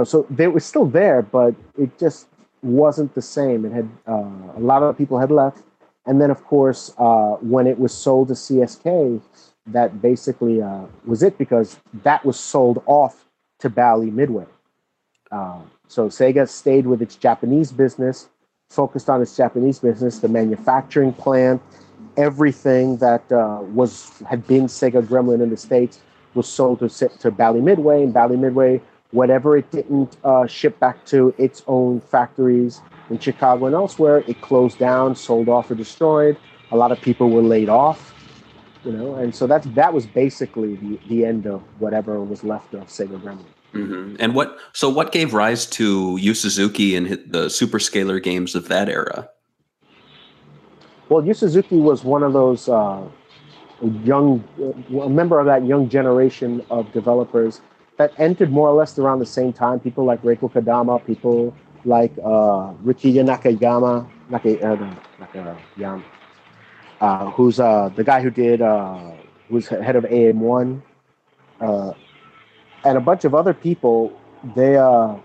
so they were still there, but it just wasn't the same. It had a lot of people had left, and then of course when it was sold to CSK, that basically was it, because that was sold off to Bally Midway. So Sega stayed with its Japanese business, focused on its Japanese business, the manufacturing plant, everything that had been Sega Gremlin in the States was sold to Bally Midway, and Bally Midway, whatever it didn't ship back to its own factories in Chicago and elsewhere, it closed down, sold off, or destroyed. A lot of people were laid off. And so that was basically the end of whatever was left of Sega Gremlin. And what gave rise to Yu Suzuki and the super-scalar games of that era? Well, Yu Suzuki was one of those a member of that young generation of developers that entered more or less around the same time. People like Reiko Kadama, people like Rikiya Nakayama, who's the guy who's head of AM1, and a bunch of other people. They all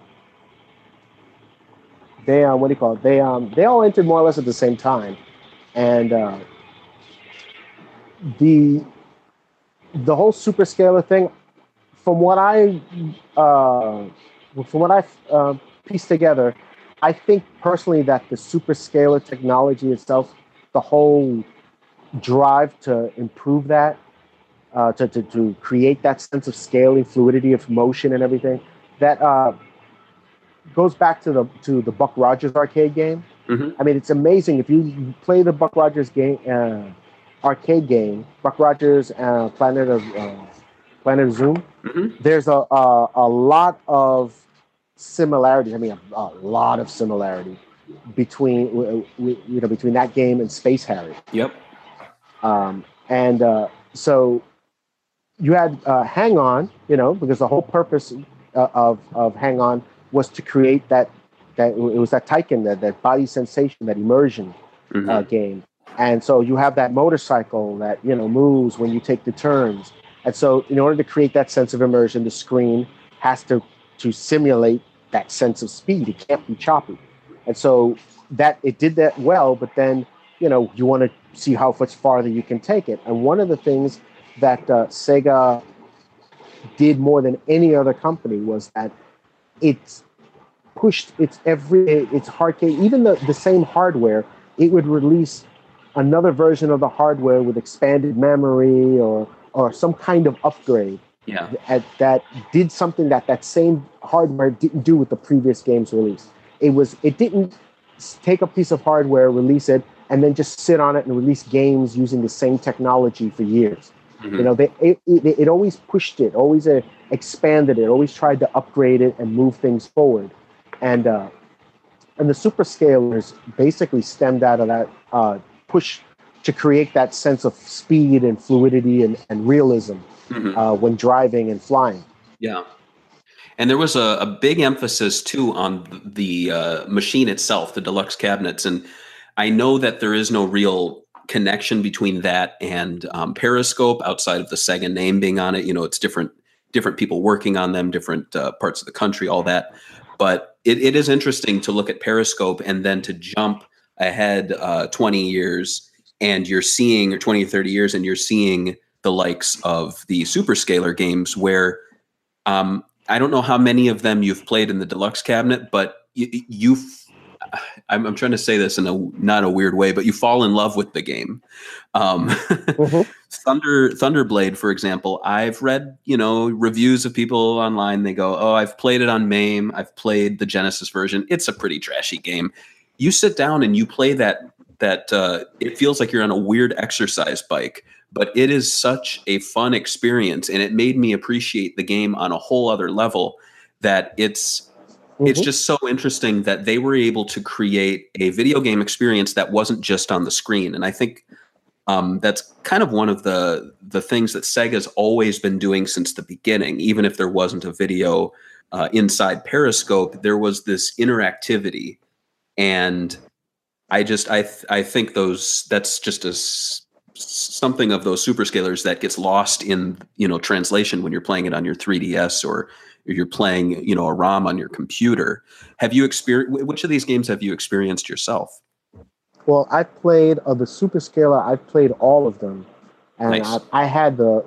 entered more or less at the same time, and the whole super-scalar thing, from what I pieced together, I think personally that the super-scalar technology itself, the whole drive to improve that, to create that sense of scaling, fluidity of motion and everything, that goes back to the Buck Rogers arcade game. I mean, it's amazing if you play the Buck Rogers game, arcade game, Buck Rogers Planet of Zoom. There's a lot of similarities. I mean, a lot of similarity between between that game and Space Harry. Yep. So you had Hang On, because the whole purpose of Hang On was to create that it was that Taiken, that body sensation, that immersion game. And so you have that motorcycle that moves when you take the turns. And so in order to create that sense of immersion, the screen has to simulate that sense of speed. It can't be choppy. And so that it did that well, but then you want to see how much farther you can take it. And one of the things that Sega did more than any other company was that it's pushed its arcade, even the same hardware, it would release another version of the hardware with expanded memory or some kind of upgrade that did something that same hardware didn't do with the previous game's release. It didn't take a piece of hardware, release it, and then just sit on it and release games using the same technology for years. It always pushed it, always expanded it, always tried to upgrade it and move things forward. And the super-scalars basically stemmed out of that push to create that sense of speed and fluidity and realism when driving and flying. Yeah. And there was a big emphasis, too, on the machine itself, the deluxe cabinets. And I know that there is no real connection between that and Periscope outside of the Sega name being on it. It's different people working on them, different parts of the country, all that. But it is interesting to look at Periscope and then to jump ahead 20 years and you're seeing, or 20 or 30 years, and you're seeing the likes of the super-scalar games where I don't know how many of them you've played in the deluxe cabinet, but I'm trying to say this in not a weird way, but you fall in love with the game. Thunderblade, for example, I've read, reviews of people online. They go, "Oh, I've played it on MAME. I've played the Genesis version. It's a pretty trashy game." You sit down and you play that it feels like you're on a weird exercise bike, but it is such a fun experience, and it made me appreciate the game on a whole other level. That it's just so interesting that they were able to create a video game experience that wasn't just on the screen, and I think. That's kind of one of the things that Sega's always been doing since the beginning. Even if there wasn't a video inside Periscope, there was this interactivity, and I think that's just something of those superscalars that gets lost in translation when you're playing it on your 3DS or you're playing a ROM on your computer. Have you which of these games have you experienced yourself? Well, I played the super-scalar. I played all of them, and Nice. I had the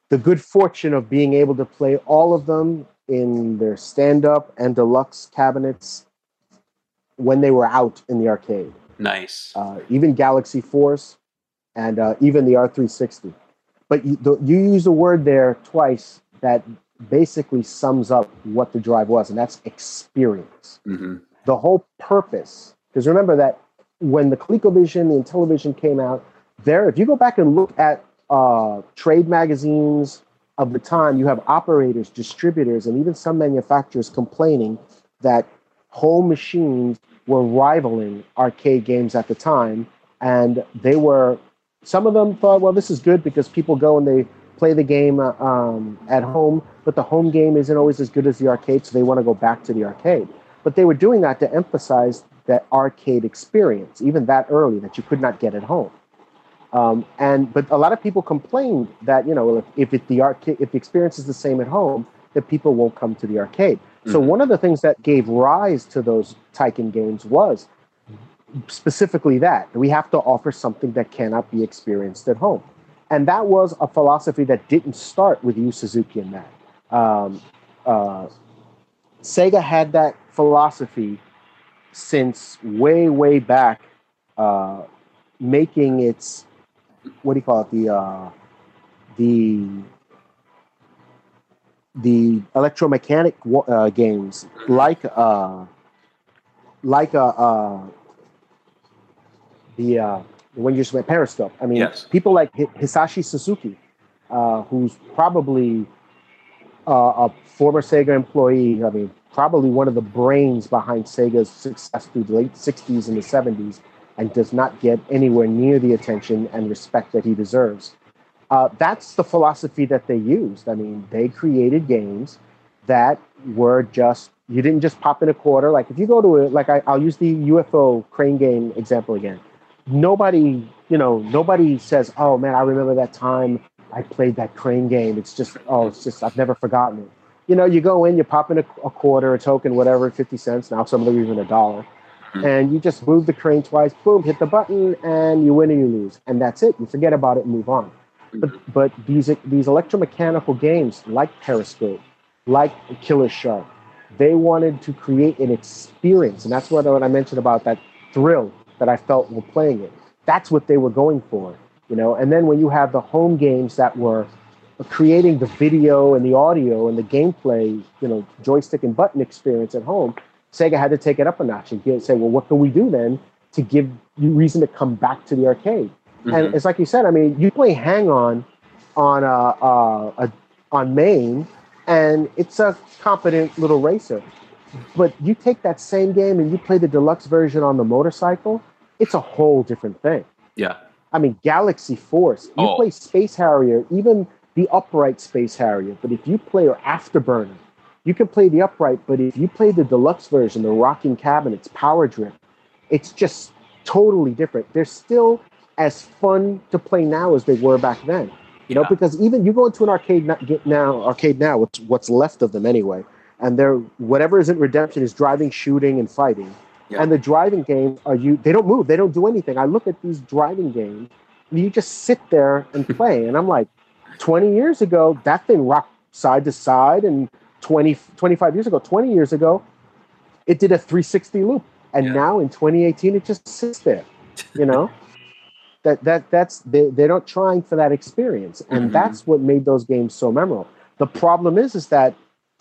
good fortune of being able to play all of them in their stand-up and deluxe cabinets when they were out in the arcade. Nice. Even Galaxy Force and even the R360. But you use a word there twice that basically sums up what the drive was, and that's experience. Mm-hmm. The whole purpose. Because remember that when the ColecoVision and Intellivision came out, if you go back and look at trade magazines of the time, you have operators, distributors, and even some manufacturers complaining that home machines were rivaling arcade games at the time. And some of them thought, well, this is good because people go and they play the game at home, but the home game isn't always as good as the arcade, so they want to go back to the arcade. But they were doing that to emphasize that arcade experience, even that early, that you could not get at home. But a lot of people complain that if the experience is the same at home, that people won't come to the arcade. Mm-hmm. So one of the things that gave rise to those Tycoon games was specifically that we have to offer something that cannot be experienced at home, and that was a philosophy that didn't start with Yu Suzuki and that. Sega had that philosophy since way back, making its the electromechanic games like when you just went Periscope. I mean, yes. People like Hisashi Suzuki, who's probably a former Sega employee. I mean, probably one of the brains behind Sega's success through the late 60s and the 70s, and does not get anywhere near the attention and respect that he deserves. That's the philosophy that they used. I mean, they created games that were you didn't just pop in a quarter. Like if you go to I'll use the UFO crane game example again. Nobody says, "Oh man, I remember that time I played that crane game." It's just I've never forgotten it. You go in, you pop in a quarter, a token, whatever, 50 cents. Now some of them are even $1. Mm-hmm. And you just move the crane twice, boom, hit the button, and you win or you lose. And that's it. You forget about it and move on. Mm-hmm. But these electromechanical games like Periscope, like Killer Shark, they wanted to create an experience. And that's what I mentioned about that thrill that I felt while playing it. That's what they were going for. And then when you have the home games that were creating the video and the audio and the gameplay, joystick and button experience at home, Sega had to take it up a notch and say, well, what can we do then to give you reason to come back to the arcade? Mm-hmm. And it's like you said, I mean, you play Hang On MAME, and it's a competent little racer. But you take that same game and you play the deluxe version on the motorcycle, it's a whole different thing. Yeah. I mean, Galaxy Force, you play Space Harrier, even the upright Space Harrier. But if you play Afterburner, you can play the upright. But if you play the deluxe version, the rocking cabinets, Power Drip, it's just totally different. They're still as fun to play now as they were back then. Because even you go into an arcade now, what's left of them anyway, and they're whatever isn't Redemption is driving, shooting, and fighting. Yeah. And the driving games they don't move, they don't do anything. I look at these driving games, and you just sit there and play. And I'm like, 20 years ago, that thing rocked side to side, and 25 years ago, 20 years ago, it did a 360 loop. And now in 2018, it just sits there, they're not trying for that experience, and that's what made those games so memorable. The problem is that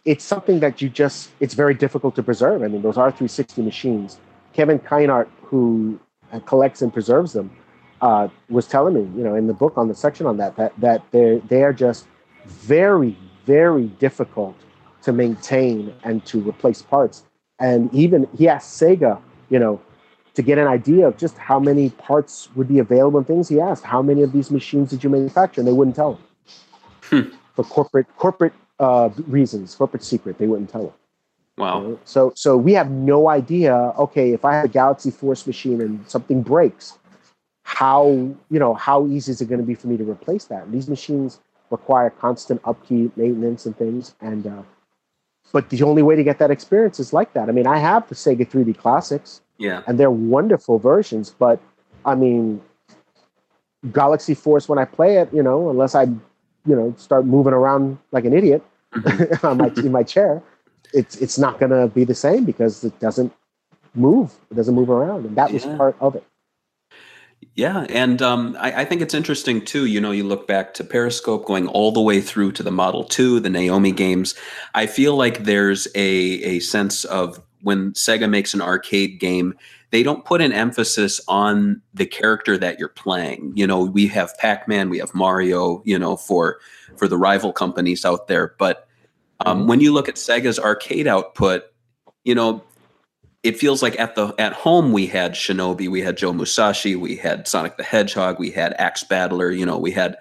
it's something that it's very difficult to preserve. I mean, those R360 machines, Kevin Keinart, who collects and preserves them, was telling me, in the book on the section on that they are just very, very difficult to maintain and to replace parts. And even he asked Sega, to get an idea of just how many parts would be available and things. He asked, how many of these machines did you manufacture? And they wouldn't tell him. For corporate reasons, corporate secret, they wouldn't tell him. Wow. So we have no idea, okay, if I have a Galaxy Force machine and something breaks, how easy is it going to be for me to replace that? And these machines require constant upkeep, maintenance, and things. And but the only way to get that experience is like that. I mean, I have the Sega 3D Classics. Yeah. And they're wonderful versions, but I mean, Galaxy Force, when I play it, unless I, start moving around like an idiot in my chair, it's not going to be the same because it doesn't move. It doesn't move around, and that was part of it. Yeah, and I think it's interesting too. You look back to Periscope, going all the way through to the Model 2, the Naomi games. I feel like there's a sense of, when Sega makes an arcade game, they don't put an emphasis on the character that you're playing. We have Pac-Man, we have Mario, for the rival companies out there. But when you look at Sega's arcade output, it feels like at home we had Shinobi, we had Joe Musashi, we had Sonic the Hedgehog, we had Axe Battler, we had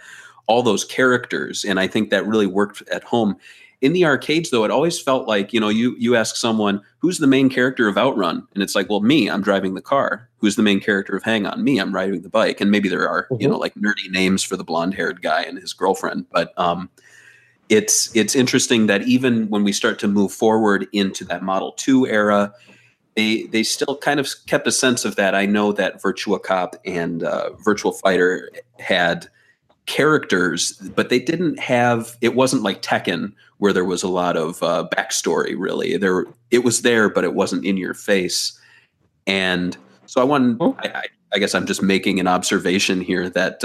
all those characters. And I think that really worked at home. In the arcades, though, it always felt like, you ask someone, who's the main character of Outrun? And it's like, well, me, I'm driving the car. Who's the main character of Hang On? Me, I'm riding the bike. And maybe there are, like nerdy names for the blonde-haired guy and his girlfriend. But it's interesting that even when we start to move forward into that Model 2 era, they still kind of kept a sense of that. I know that Virtua Cop and Virtual Fighter had characters, but they didn't have, it wasn't like Tekken where there was a lot of backstory, really. It was there, but it wasn't in your face. And so I guess I'm just making an observation here that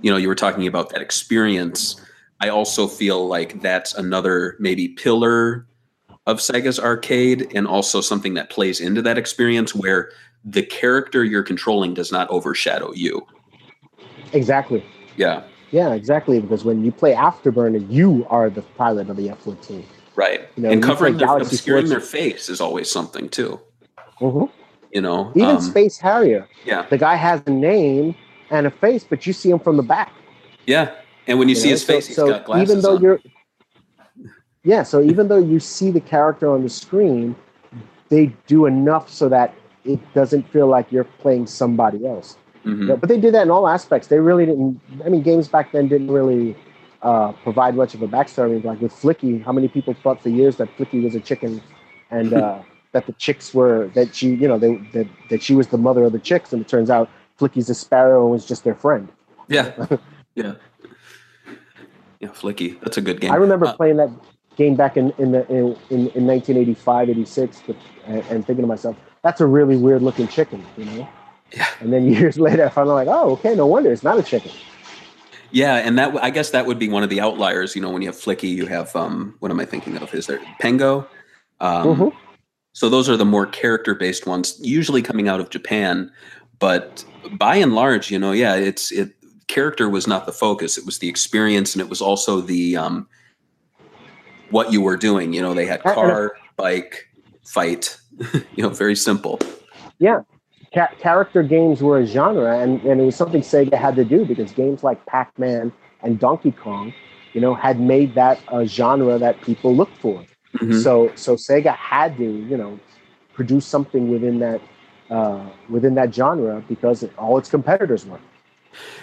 you were talking about that experience. I also feel like that's another maybe pillar of Sega's arcade, and also something that plays into that experience where the character you're controlling does not overshadow you. Exactly. Yeah. Yeah, exactly. Because when you play Afterburner, you are the pilot of the F-14. Right. And covering obscuring their face is always something too. Mm-hmm. Even Space Harrier. Yeah. The guy has a name and a face, but you see him from the back. Yeah. And when you see his face, he's got glasses even though on. So even though you see the character on the screen, they do enough so that it doesn't feel like you're playing somebody else. Mm-hmm. But they did that in all aspects. They really didn't. I mean, games back then didn't really provide much of a backstory. I mean, like with Flicky, how many people thought for years that Flicky was a chicken, and that the chicks were that she, that she was the mother of the chicks, and it turns out Flicky's a sparrow and was just their friend. Yeah, yeah, Flicky. That's a good game. I remember playing that game back in 1985, 86, and thinking to myself, that's a really weird looking chicken, Yeah. And then years later, I found out, like, oh, okay, no wonder it's not a chicken. Yeah, and that I guess that would be one of the outliers. When you have Flicky, you have what am I thinking of? Is there Pengo? So those are the more character-based ones, usually coming out of Japan. But by and large, character was not the focus. It was the experience, and it was also the what you were doing. They had car, bike, fight. Very simple. Yeah. Character games were a genre, and it was something Sega had to do because games like Pac-Man and Donkey Kong, had made that a genre that people looked for. Mm-hmm. So Sega had to, produce something within that genre because all its competitors were.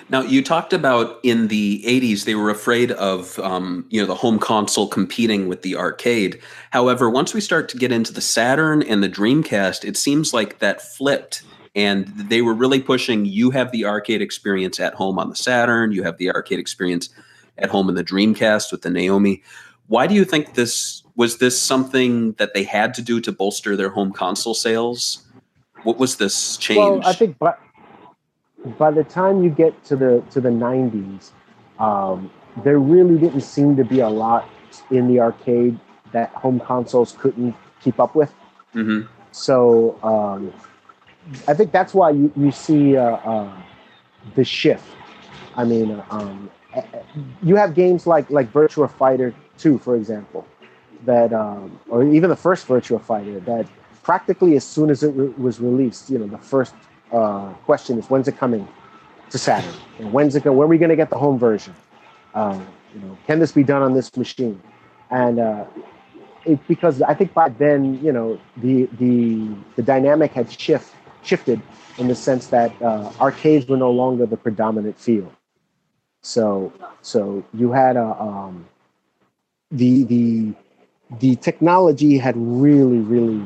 Now, you talked about in the 80s, they were afraid of, the home console competing with the arcade. However, once we start to get into the Saturn and the Dreamcast, it seems like that flipped. And they were really pushing, you have the arcade experience at home on the Saturn, you have the arcade experience at home in the Dreamcast with the Naomi. Why do you think was this something that they had to do to bolster their home console sales? What was this change? Well, I think by the time you get to the 90s, there really didn't seem to be a lot in the arcade that home consoles couldn't keep up with. Mm-hmm. So I think that's why you see the shift. I mean, you have games like Virtua Fighter 2, for example, that or even the first Virtua Fighter, that practically as soon as it was released, the first question is, when's it coming to Saturn? And when are we going to get the home version? Can this be done on this machine? And because I think by then, the dynamic had shifted in the sense that arcades were no longer the predominant field. So you had the technology had really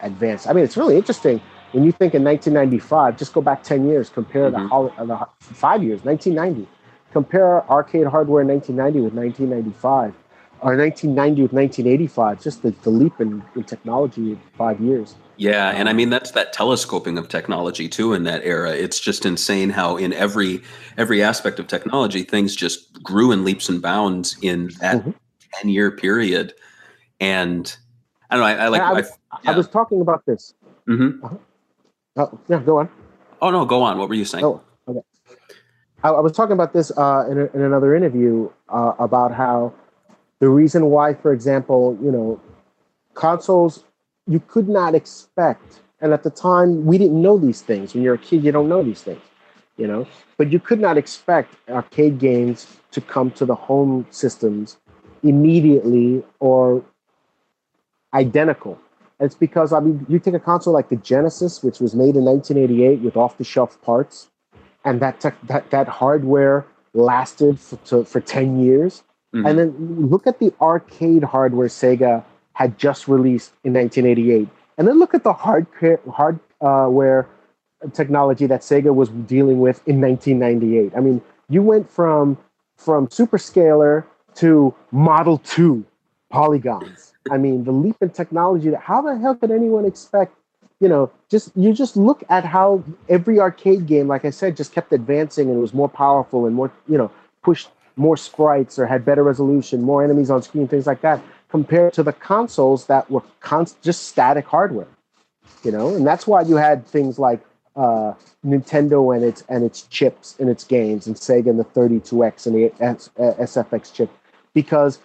advanced. I mean, it's really interesting when you think in 1995. Just go back 10 years. Compare the 5 years, 1990. Compare arcade hardware in 1990 with 1995, or 1990 with 1985. Just the leap in technology in 5 years. Yeah, and I mean that's that telescoping of technology too in that era. It's just insane how in every aspect of technology things just grew in leaps and bounds in that 10-year period. And I don't know. I was talking about this. Mm-hmm. Yeah, go on. Oh no, go on. What were you saying? Oh, okay. I was talking about this in another interview about how the reason why, for example, consoles, you could not expect, and at the time we didn't know these things. When you're a kid, you don't know these things, but you could not expect arcade games to come to the home systems immediately or identical. It's because, I mean, you take a console like the Genesis, which was made in 1988 with off-the-shelf parts, and that hardware lasted for 10 year Mm-hmm. And then look at the arcade hardware Sega had just released in 1988. And then look at the hardware technology that Sega was dealing with in 1998. I mean, you went from super-scalar to Model 2 polygons. I mean, the leap in technology, how the hell could anyone expect, just look at how every arcade game, like I said, just kept advancing and it was more powerful and more, pushed more sprites or had better resolution, more enemies on screen, things like that, compared to the consoles that were just static hardware, and that's why you had things like Nintendo and its chips and its games, and Sega and the 32X and the SFX chip, because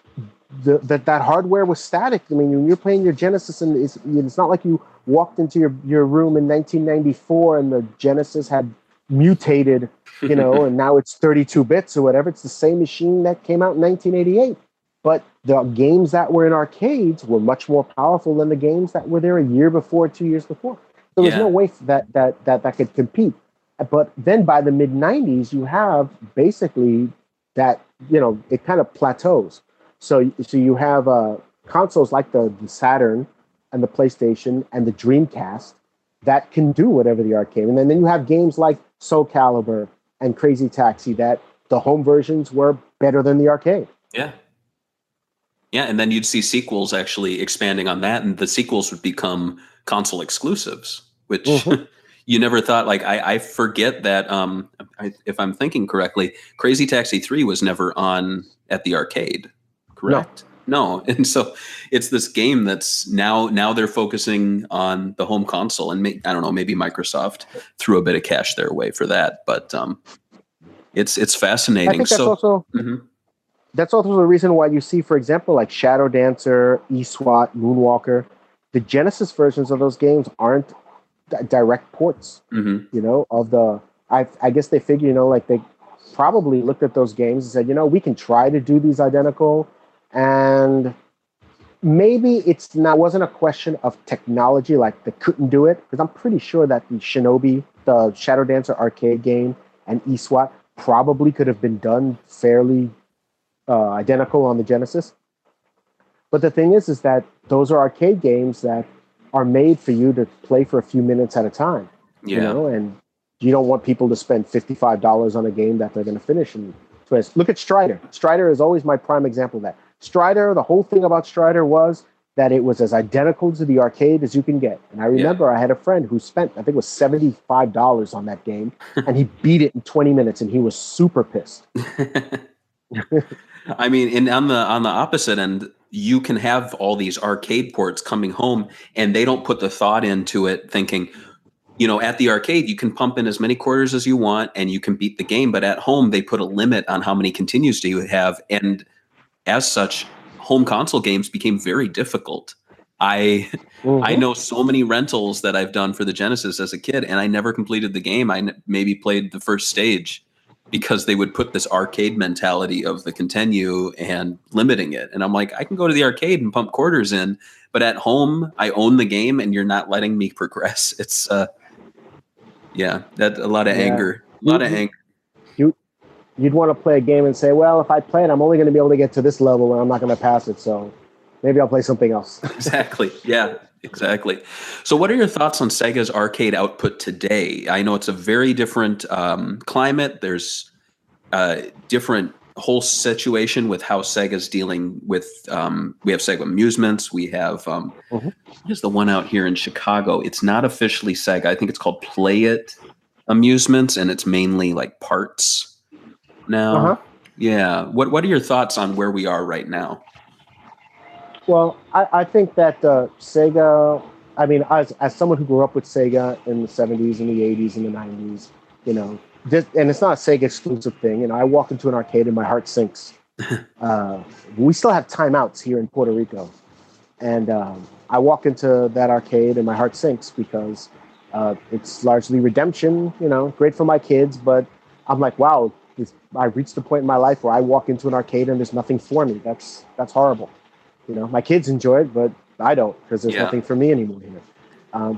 that hardware was static. I mean, when you're playing your Genesis, and it's not like you walked into your room in 1994 and the Genesis had mutated, and now it's 32 bits or whatever. It's the same machine that came out in 1988. But the games that were in arcades were much more powerful than the games that were there a year before, 2 years before. So there's no way that could compete. But then by the mid-90s, you have basically that, it kind of plateaus. So you have consoles like the Saturn and the PlayStation and the Dreamcast that can do whatever the arcade. And then you have games like Soul Calibur and Crazy Taxi that the home versions were better than the arcade. Yeah. Yeah, and then you'd see sequels actually expanding on that, and the sequels would become console exclusives, which you never thought. Like, I forget that, if I'm thinking correctly, Crazy Taxi 3 was never on at the arcade, correct? No. And so it's this game that's now they're focusing on the home console, and I don't know, maybe Microsoft threw a bit of cash their way for that, but it's fascinating. I think that's also that's also the reason why you see, for example, like Shadow Dancer, eSWAT, Moonwalker, the Genesis versions of those games aren't direct ports. Of the. I guess they figure, like they probably looked at those games and said, we can try to do these identical. And maybe wasn't a question of technology, like they couldn't do it, because I'm pretty sure that the Shinobi, the Shadow Dancer arcade game, and eSWAT probably could have been done fairly identical on the Genesis. But the thing is that those are arcade games that are made for you to play for a few minutes at a time. And you don't want people to spend $55 on a game that they're going to finish in 20. Look at Strider. Strider is always my prime example of that. Strider, the whole thing about Strider was that it was as identical to the arcade as you can get. And I remember I had a friend who spent, I think it was $75 on that game, and he beat it in 20 minutes, and he was super pissed. I mean, and on the opposite end, you can have all these arcade ports coming home, and they don't put the thought into it, thinking, at the arcade, you can pump in as many quarters as you want, and you can beat the game. But at home, they put a limit on how many continues do you have, and as such, home console games became very difficult. I know so many rentals that I've done for the Genesis as a kid, and I never completed the game. I maybe played the first stage because they would put this arcade mentality of the continue and limiting it. And I'm like, I can go to the arcade and pump quarters in, but at home, I own the game, and you're not letting me progress. It's that's a lot of anger. A lot of anger. You'd want to play a game and say, well, if I play it, I'm only going to be able to get to this level, and I'm not going to pass it. So maybe I'll play something else. Exactly. Yeah, exactly. So what are your thoughts on Sega's arcade output today? I know it's a very different climate. There's a different whole situation with how Sega's dealing with, we have Sega Amusements. We have, what is the one out here in Chicago? It's not officially Sega. I think it's called Play It Amusements, and it's mainly like parts now. Yeah. What are your thoughts on where we are right now? Well, I think that Sega, I mean, as someone who grew up with Sega in the 70s and the 80s and the 90s, and it's not a Sega exclusive thing. I walk into an arcade and my heart sinks. We still have timeouts here in Puerto Rico. And I walk into that arcade and my heart sinks because it's largely redemption, great for my kids. But I'm like, wow, I reached the point in my life where I walk into an arcade and there's nothing for me. That's horrible. My kids enjoy it, but I don't, because there's nothing for me anymore here.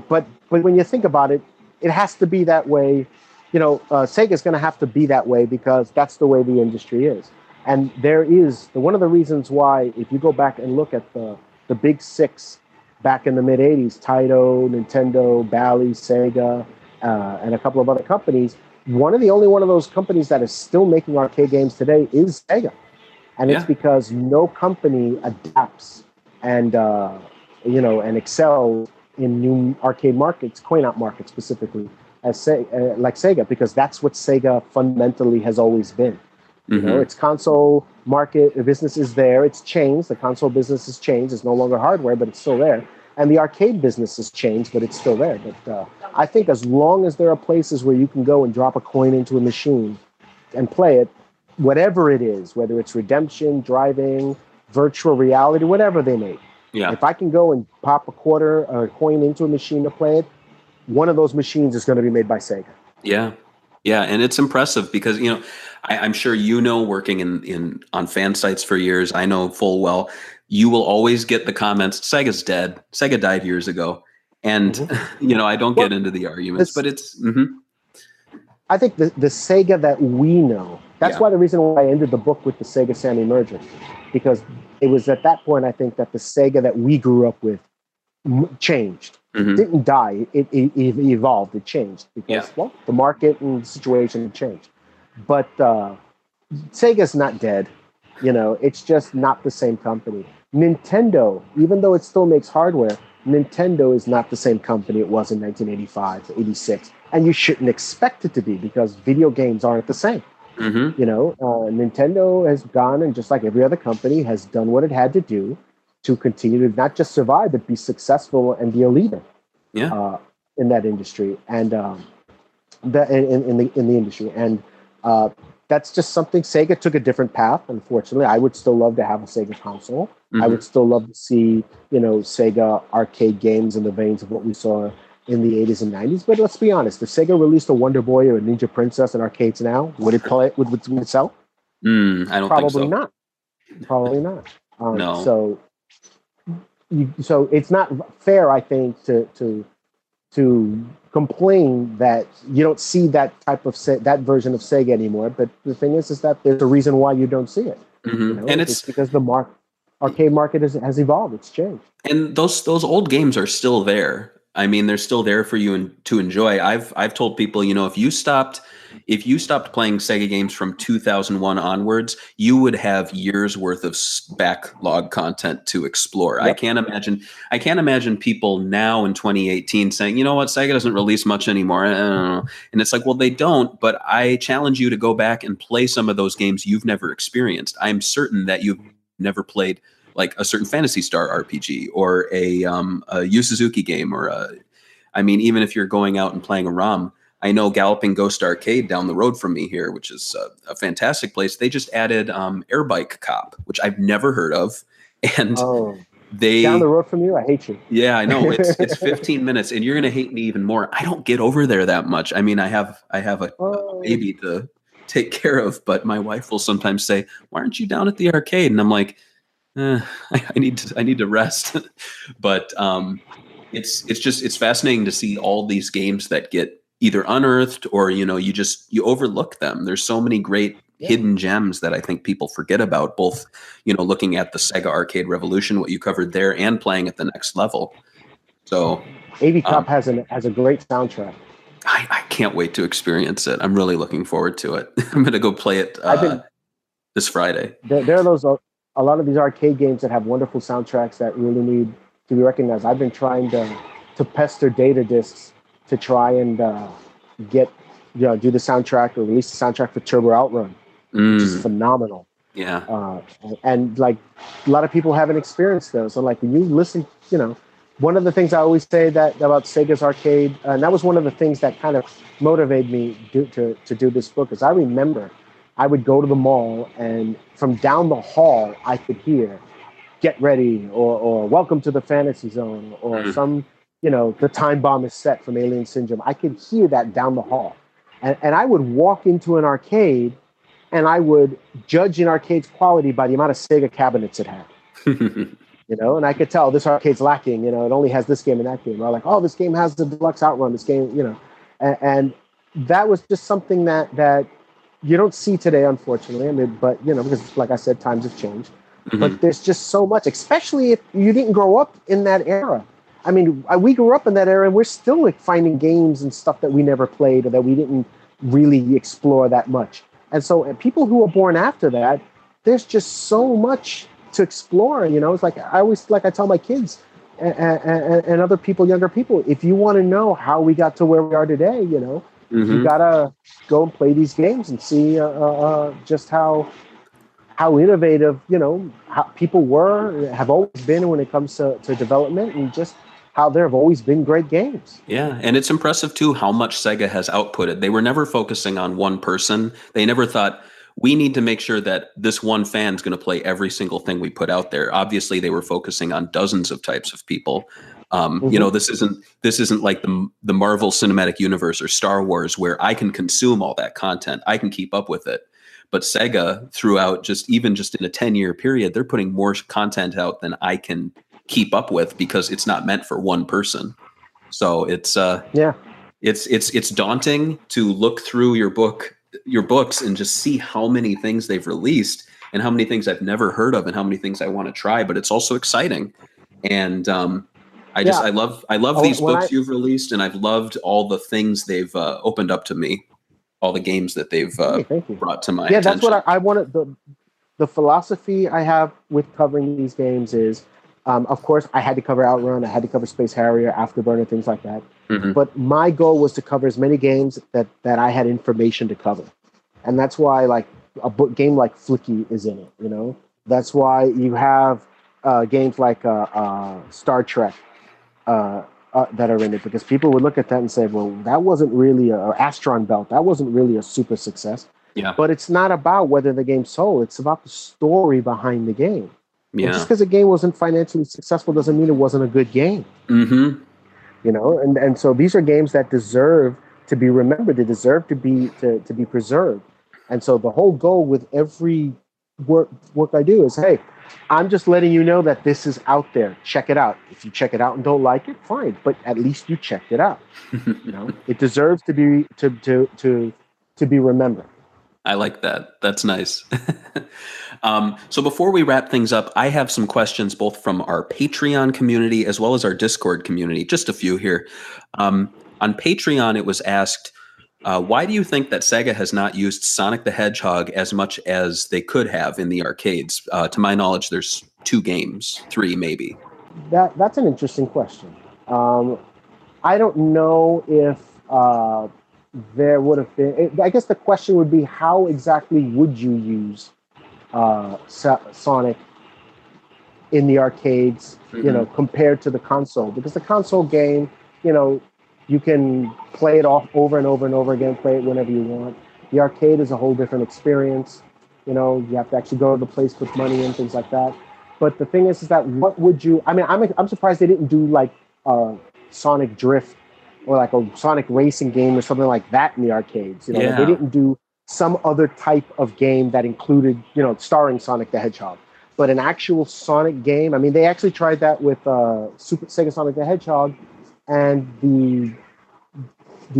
But when you think about it, it has to be that way. Sega's going to have to be that way because that's the way the industry is. And there is one of the reasons why, if you go back and look at the big six back in the mid 80s, Taito, Nintendo, Bally, Sega, and a couple of other companies, only one of those companies that is still making arcade games today is Sega. And it's because no company adapts and excels in new arcade markets, coin-op markets specifically, like Sega, because that's what Sega fundamentally has always been. Its console market business is there. It's changed. The console business has changed. It's no longer hardware, but it's still there. And the arcade business has changed, but it's still there. But I think as long as there are places where you can go and drop a coin into a machine and play it, whatever it is, whether it's redemption, driving, virtual reality, whatever they make. Yeah. If I can go and pop a quarter or a coin into a machine to play it, one of those machines is going to be made by Sega. Yeah. Yeah. And it's impressive because, I'm sure working on fan sites for years, I know full well, you will always get the comments, Sega's dead. Sega died years ago. And, I don't get into the arguments, but it's... I think the Sega that we know, that's why the reason why I ended the book with the Sega Sammy merger, because it was at that point, I think, that the Sega that we grew up with changed. It didn't die. It evolved. It changed because, the market and the situation had changed. But Sega's not dead. It's just not the same company. Nintendo, even though it still makes hardware, Nintendo is not the same company it was in 1985, 86. And you shouldn't expect it to be because video games aren't the same. Nintendo has gone and just like every other company has done what it had to do to continue to not just survive, but be successful and be a leader in that industry and in the industry. And that's just something. Sega took a different path. Unfortunately, I would still love to have a Sega console. I would still love to see, Sega arcade games in the veins of what we saw in the 80s and 90s. But let's be honest, if Sega released a Wonder Boy or a Ninja Princess in arcades now, would it play? Would it sell? I don't Probably think so. not. Probably not. No. So it's not fair, I think, to complain that you don't see that type of that version of Sega anymore. But the thing is that there's a reason why you don't see it. And it's because the arcade market has evolved. It's changed. And those old games are still there. I mean, they're still there for you to enjoy. I've told people, if if you stopped playing Sega games from 2001 onwards, you would have years worth of backlog content to explore. Yep. I can't imagine people now in 2018 saying, you know what, Sega doesn't release much anymore. I don't know. And it's like, well, they don't, but I challenge you to go back and play some of those games you've never experienced. I'm certain that you've never played like a certain Phantasy Star RPG or a Yu Suzuki game, or even if you're going out and playing a ROM. I know Galloping Ghost Arcade down the road from me here, which is a fantastic place. They just added Air Bike Cop, which I've never heard of, and they down the road from you. I hate you. Yeah, I know. It's 15 minutes, and you're gonna hate me even more. I don't get over there that much. I mean, I have a baby to take care of, but my wife will sometimes say, "Why aren't you down at the arcade?" And I'm like, I need to rest. But it's fascinating to see all these games that get either unearthed or you overlook them. There's so many great hidden gems that I think people forget about, both looking at the Sega Arcade Revolution, what you covered there, and playing at the next level. So AV Cop has a great soundtrack. I can't wait to experience it. I'm really looking forward to it. I'm going to go play it this Friday. There are a lot of these arcade games that have wonderful soundtracks that really need to be recognized. I've been trying to pester data discs to try and do the soundtrack or release the soundtrack for Turbo Outrun, which is phenomenal. Yeah. And like a lot of people haven't experienced those. So like when you listen, one of the things I always say about Sega's Arcade, and that was one of the things that kind of motivated me to do this book, is I remember I would go to the mall and from down the hall I could hear "Get Ready" or "Welcome to the Fantasy Zone" or some, "The Time Bomb is Set" from Alien Syndrome. I could hear that down the hall. And I would walk into an arcade and I would judge an arcade's quality by the amount of Sega cabinets it had. And I could tell this arcade's lacking, it only has this game and that game. Or like, oh, this game has the deluxe outrun, this game, and that was just something that you don't see today, unfortunately. But because like I said, times have changed. Mm-hmm. But there's just so much, especially if you didn't grow up in that era. I mean, we grew up in that era, and we're still like finding games and stuff that we never played or that we didn't really explore that much. And so people who are born after that, there's just so much to explore. It's like I tell my kids and other people, younger people, if you want to know how we got to where we are today, you gotta go and play these games and see just how innovative, how people have always been when it comes to development, and just how there have always been great games. Yeah, and it's impressive, too, how much Sega has outputted. They were never focusing on one person. They never thought, we need to make sure that this one fan's going to play every single thing we put out there. Obviously, they were focusing on dozens of types of people. This isn't like the Marvel Cinematic Universe or Star Wars, where I can consume all that content. I can keep up with it. But Sega, throughout just in a 10-year period, they're putting more content out than I can keep up with, because it's not meant for one person. So it's daunting to look through your books and just see how many things they've released and how many things I've never heard of and how many things I want to try. But it's also exciting, and I love these books you've released, and I've loved all the things they've opened up to me, all the games that they've brought to my attention. That's what I wanted. The philosophy I have with covering these games is, of course, I had to cover Outrun, I had to cover Space Harrier, Afterburner, things like that. Mm-hmm. But my goal was to cover as many games that I had information to cover. And that's why like a game like Flicky is in it, That's why you have games like Star Trek that are in it, because people would look at that and say, well, that wasn't really or Astron Belt, that wasn't really a super success. Yeah. But it's not about whether the game sold, it's about the story behind the game. Yeah. And just because a game wasn't financially successful doesn't mean it wasn't a good game. Mm-hmm. And so these are games that deserve to be remembered, they deserve to be preserved. And so the whole goal with every work I do is, hey, I'm just letting you know that this is out there. Check it out. If you check it out and don't like it, fine. But at least you checked it out. It deserves to be remembered. I like that. That's nice. So before we wrap things up, I have some questions both from our Patreon community as well as our Discord community. Just a few here. On Patreon, it was asked, Why do you think that Sega has not used Sonic the Hedgehog as much as they could have in the arcades? To my knowledge, there's 2 games, 3 maybe. That's an interesting question. I don't know if there would have been. I guess the question would be, how exactly would you use Sonic in the arcades, compared to the console? Because the console game, you can play it off over and over and over again, play it whenever you want. The arcade is a whole different experience. You have to actually go to the place, put money in, things like that. But the thing is that what would you? I mean, I'm surprised they didn't do like Sonic Drift or like a Sonic racing game or something like that in the arcades. They didn't do some other type of game that included, starring Sonic the Hedgehog. But an actual Sonic game, I mean, they actually tried that with Sega Sonic the Hedgehog, and the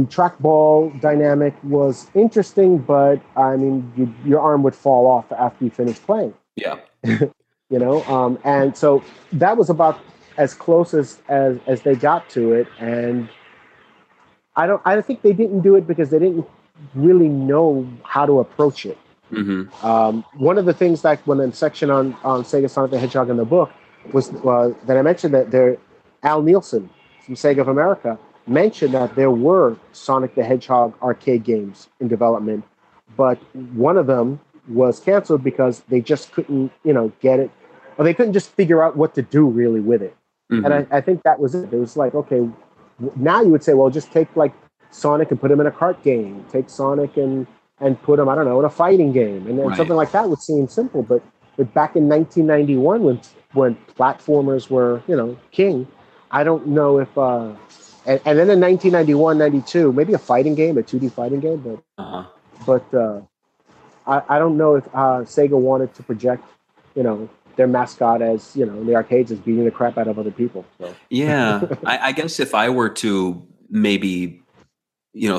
trackball dynamic was interesting, but I mean, your arm would fall off after you finished playing. Yeah. And so that was about as close as they got to it. And I think they didn't do it because they didn't really know how to approach it. One of the things that when in the section on Sega Sonic the Hedgehog in the book was that I mentioned that Al Nielsen from Sega of America mentioned that there were Sonic the Hedgehog arcade games in development, but one of them was canceled because they just couldn't, get it, or they couldn't just figure out what to do really with it. And I think that was it. It was like, okay, now you would say, well, just take like Sonic and put him in a kart game. Take Sonic and put him, I don't know, in a fighting game. And then something like that would seem simple. But back in 1991, when platformers were, king, I don't know if... and then in 1991, 92, maybe a fighting game, a 2D fighting game. But I don't know if Sega wanted to project, their mascot as, in the arcades as beating the crap out of other people. So. Yeah. I guess if I were to maybe...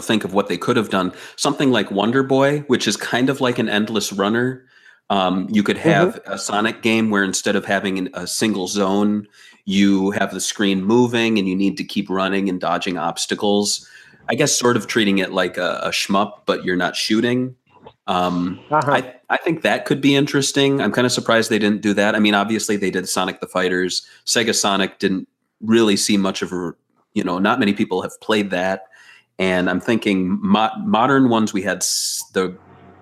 think of what they could have done. Something like Wonder Boy, which is kind of like an endless runner. You could have a Sonic game where instead of having a single zone, you have the screen moving and you need to keep running and dodging obstacles. I guess sort of treating it like a shmup, but you're not shooting. I think that could be interesting. I'm kind of surprised they didn't do that. I mean, obviously they did Sonic the Fighters. Sega Sonic didn't really see much of a, not many people have played that. And I'm thinking modern ones, we had the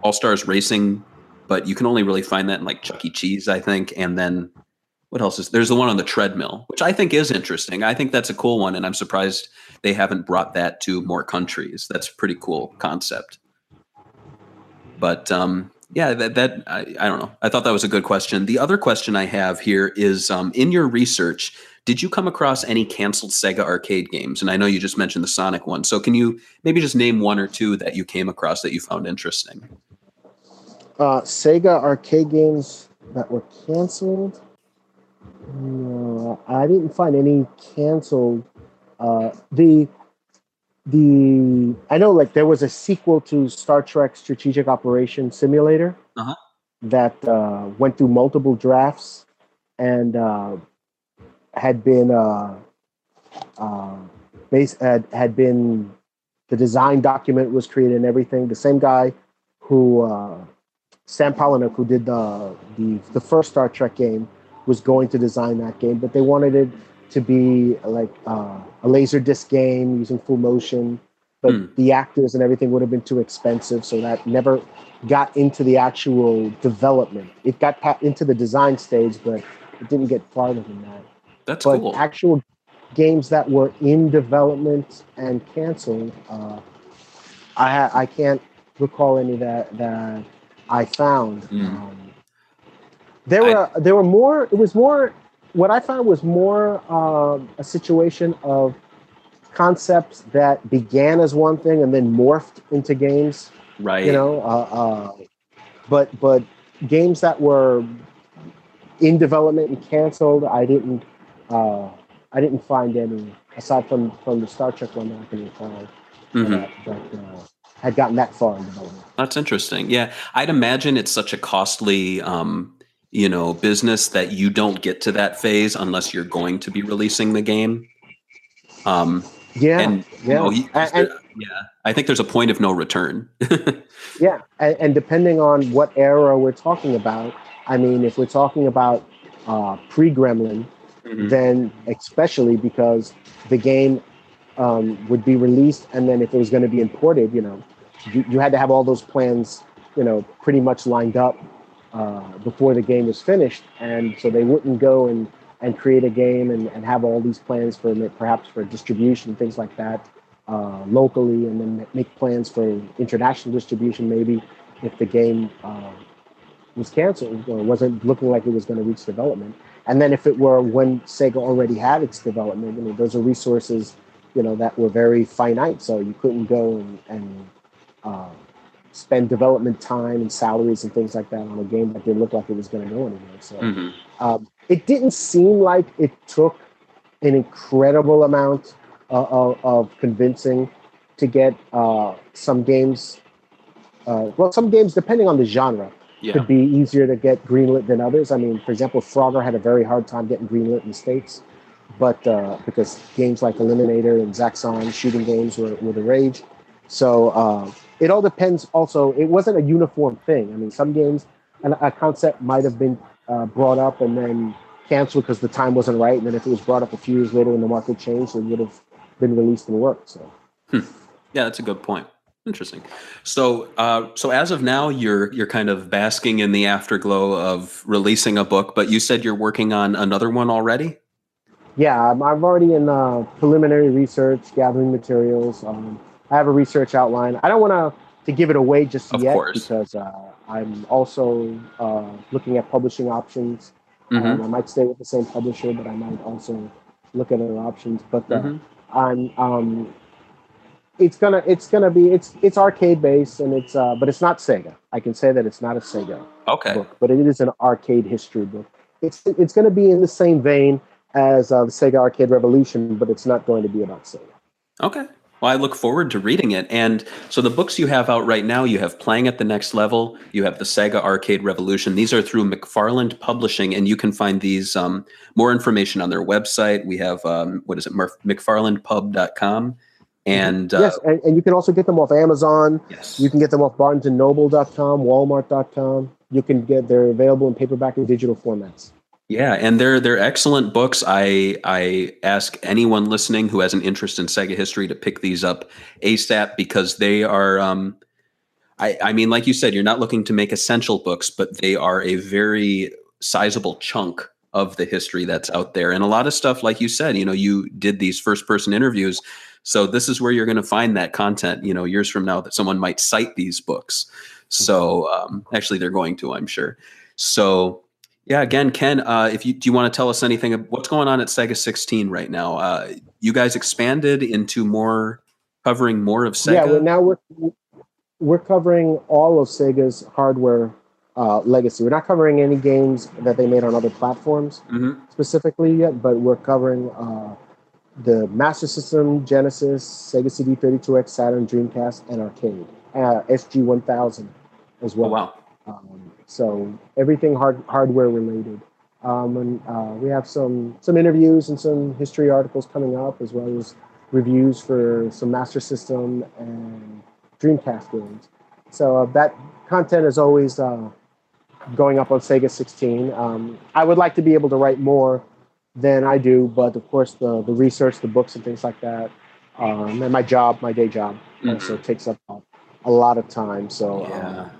All-Stars Racing, but you can only really find that in like Chuck E. Cheese, I think. And then what else there's the one on the treadmill, which I think is interesting. I think that's a cool one. And I'm surprised they haven't brought that to more countries. That's a pretty cool concept. But yeah, that I don't know. I thought that was a good question. The other question I have here is in your research, did you come across any canceled Sega arcade games? And I know you just mentioned the Sonic one. So can you maybe just name one or two that you came across that you found interesting? Sega arcade games that were canceled? No, I didn't find any canceled. I know like there was a sequel to Star Trek Strategic Operations Simulator that went through multiple drafts and had been had been the design document was created and everything. The same guy who Sam Palahniuk, who did the first Star Trek game, was going to design that game, but they wanted it to be like a Laserdisc game using full motion, but the actors and everything would have been too expensive, so that never got into the actual development. It got into the design stage, but it didn't get farther than that. That's but cool. Actual games that were in development and canceled, I can't recall any that I found. There were more. It was more. What I found was more a situation of concepts that began as one thing and then morphed into games. Right. But games that were in development and canceled, I didn't find any aside from the Star Trek one that I can recall that had gotten that far in development. That's interesting. Yeah, I'd imagine it's such a costly business that you don't get to that phase unless you're going to be releasing the game. Yeah, And yeah, I think there's a point of no return. yeah, and depending on what era we're talking about, I mean, if we're talking about pre-Gremlin, Mhm. then especially because the game would be released, and then if it was going to be imported, you had to have all those plans, pretty much lined up before the game was finished, and so they wouldn't go and create a game and have all these plans for perhaps for distribution, things like that, locally, and then make plans for international distribution maybe if the game was canceled or wasn't looking like it was going to reach development. And then if it were when Sega already had its development, I mean, those are resources, that were very finite. So you couldn't go and spend development time and salaries and things like that on a game that didn't look like it was going to go anywhere. So it didn't seem like it took an incredible amount of convincing to get some games. Some games, depending on the genre, could be easier to get greenlit than others. I mean, for example, Frogger had a very hard time getting greenlit in the States, but because games like Eliminator and Zaxxon shooting games were the rage. So it all depends. Also, it wasn't a uniform thing. I mean, some games, a concept might have been brought up and then canceled because the time wasn't right. And then if it was brought up a few years later when the market changed, it would have been released and worked. So, yeah, that's a good point. Interesting. So, so as of now, you're kind of basking in the afterglow of releasing a book, but you said you're working on another one already? Yeah, I'm already in preliminary research, gathering materials. I have a research outline. I don't want to give it away just Of yet course. because I'm also looking at publishing options. I might stay with the same publisher, but I might also look at other options. But I'm it's arcade based and but it's not Sega. I can say that it's not a Sega book, but it is an arcade history book. It's going to be in the same vein as the SEGA Arcade Revolution, but it's not going to be about Sega. Okay. Well, I look forward to reading it. And so the books you have out right now, you have Playing at the Next Level, you have the SEGA Arcade Revolution. These are through McFarland Publishing, and you can find these more information on their website. We have, McFarlandPub.com. And yes, and you can also get them off Amazon. Yes. You can get them off BarnesandNoble.com, Walmart.com. They're available in paperback and digital formats. Yeah, and they're excellent books. I ask anyone listening who has an interest in Sega history to pick these up ASAP because they are. I mean, like you said, you're not looking to make essential books, but they are a very sizable chunk of the history that's out there, and a lot of stuff, like you said, you did these first-person interviews, so this is where you're going to find that content. Years from now, that someone might cite these books. So actually, they're going to, I'm sure. So. Yeah, again, Ken, do you want to tell us anything of what's going on at Sega 16 right now? You guys expanded into covering more of Sega? Yeah, we're covering all of Sega's hardware legacy. We're not covering any games that they made on other platforms specifically yet, but we're covering the Master System, Genesis, Sega CD32X, Saturn, Dreamcast, and Arcade, SG-1000 as well. Oh, wow. So everything hardware related. And we have some interviews and some history articles coming up, as well as reviews for some Master System and Dreamcast games. So that content is always going up on Sega 16. I would like to be able to write more than I do, but of course the research, the books and things like that, and my day job also takes up a lot of time. So yeah.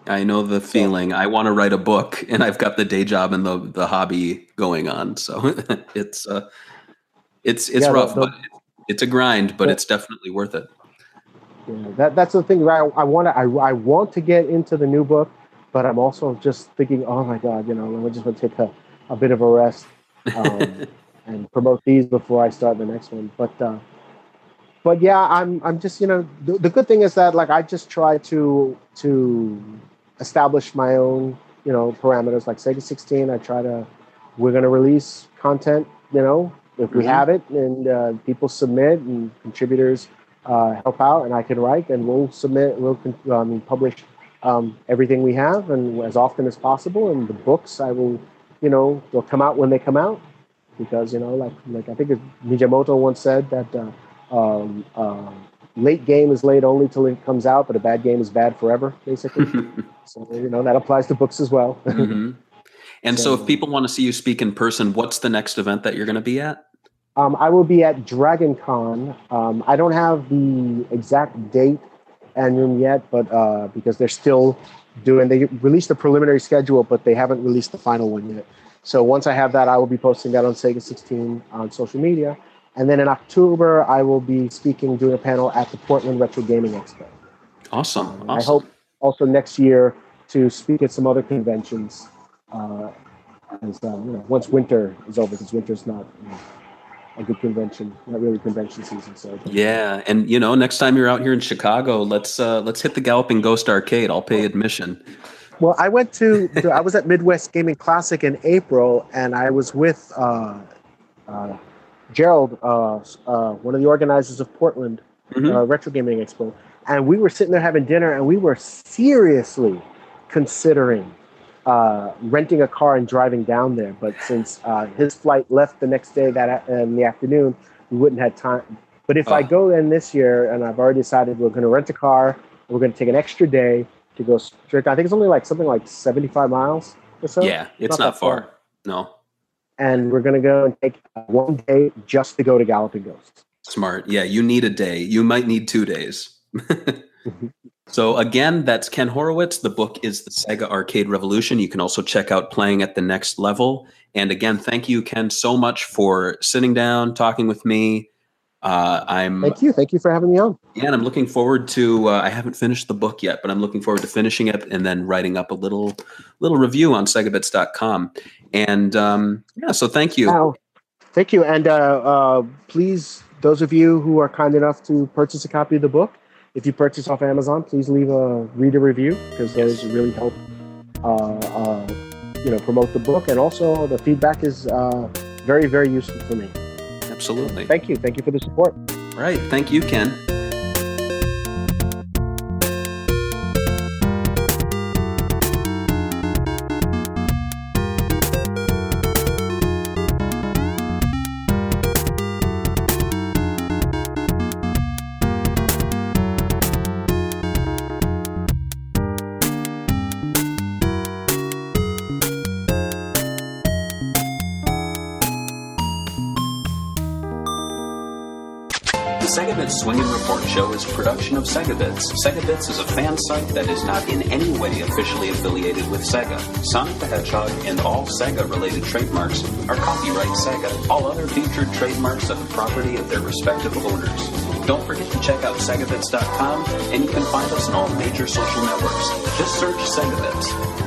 I know the feeling. I want to write a book, and I've got the day job and the hobby going on. So it's rough, but it's a grind. But it's definitely worth it. Yeah, that's the thing. Right? I want to get into the new book, but I'm also just thinking, oh my God, I'm just going to take a bit of a rest and promote these before I start the next one. But yeah, I'm just the good thing is that like I just try to establish my own parameters. Like Sega 16, we're going to release content if we have it, and people submit and contributors help out, and I can write, and we'll publish everything we have, and as often as possible. And the books, I will they'll come out when they come out, because like I think Miyamoto once said that Late game is late only till it comes out, but a bad game is bad forever, basically. So, that applies to books as well. Mm-hmm. And so if people want to see you speak in person, what's the next event that you're going to be at? I will be at Dragon Con. I don't have the exact date and room yet, but because they're still they released the preliminary schedule, but they haven't released the final one yet. So once I have that, I will be posting that on Sega 16 on social media. And then in October, I will be doing a panel at the Portland Retro Gaming Expo. Awesome. I hope also next year to speak at some other conventions. Once winter is over, because winter's not a good convention, not really convention season. So yeah, and next time you're out here in Chicago, let's hit the Galloping Ghost Arcade. I'll pay admission. Well, I was at Midwest Gaming Classic in April, and I was with Gerald, one of the organizers of Portland Retro Gaming Expo, and we were sitting there having dinner, and we were seriously considering renting a car and driving down there. But since his flight left the next day in the afternoon, we wouldn't have time. But if I go in this year, and I've already decided we're going to rent a car, and we're going to take an extra day to go straight. I think it's only something like 75 miles or so. Yeah, it's not far. No. And we're going to go and take one day just to go to Galloping Ghost. Smart. Yeah, you need a day. You might need 2 days. So again, that's Ken Horowitz. The book is The SEGA Arcade Revolution. You can also check out Playing at the Next Level. And again, thank you, Ken, so much for sitting down, talking with me. Thank you for having me on. Yeah, and I'm looking forward to. I haven't finished the book yet, but I'm looking forward to finishing it and then writing up a little review on SegaBits.com. And so thank you. Thank you, and please, those of you who are kind enough to purchase a copy of the book, if you purchase off Amazon, please leave a reader review, because those really help promote the book, and also the feedback is very, very useful for me. Absolutely. Thank you for the support. Right. Thank you, Ken. The SegaBits Swingin Report Show is a production of SegaBits. SegaBits is a fan site that is not in any way officially affiliated with Sega. Sonic the Hedgehog and all Sega-related trademarks are copyright Sega. All other featured trademarks are the property of their respective owners. Don't forget to check out SegaBits.com, and you can find us on all major social networks. Just search SegaBits.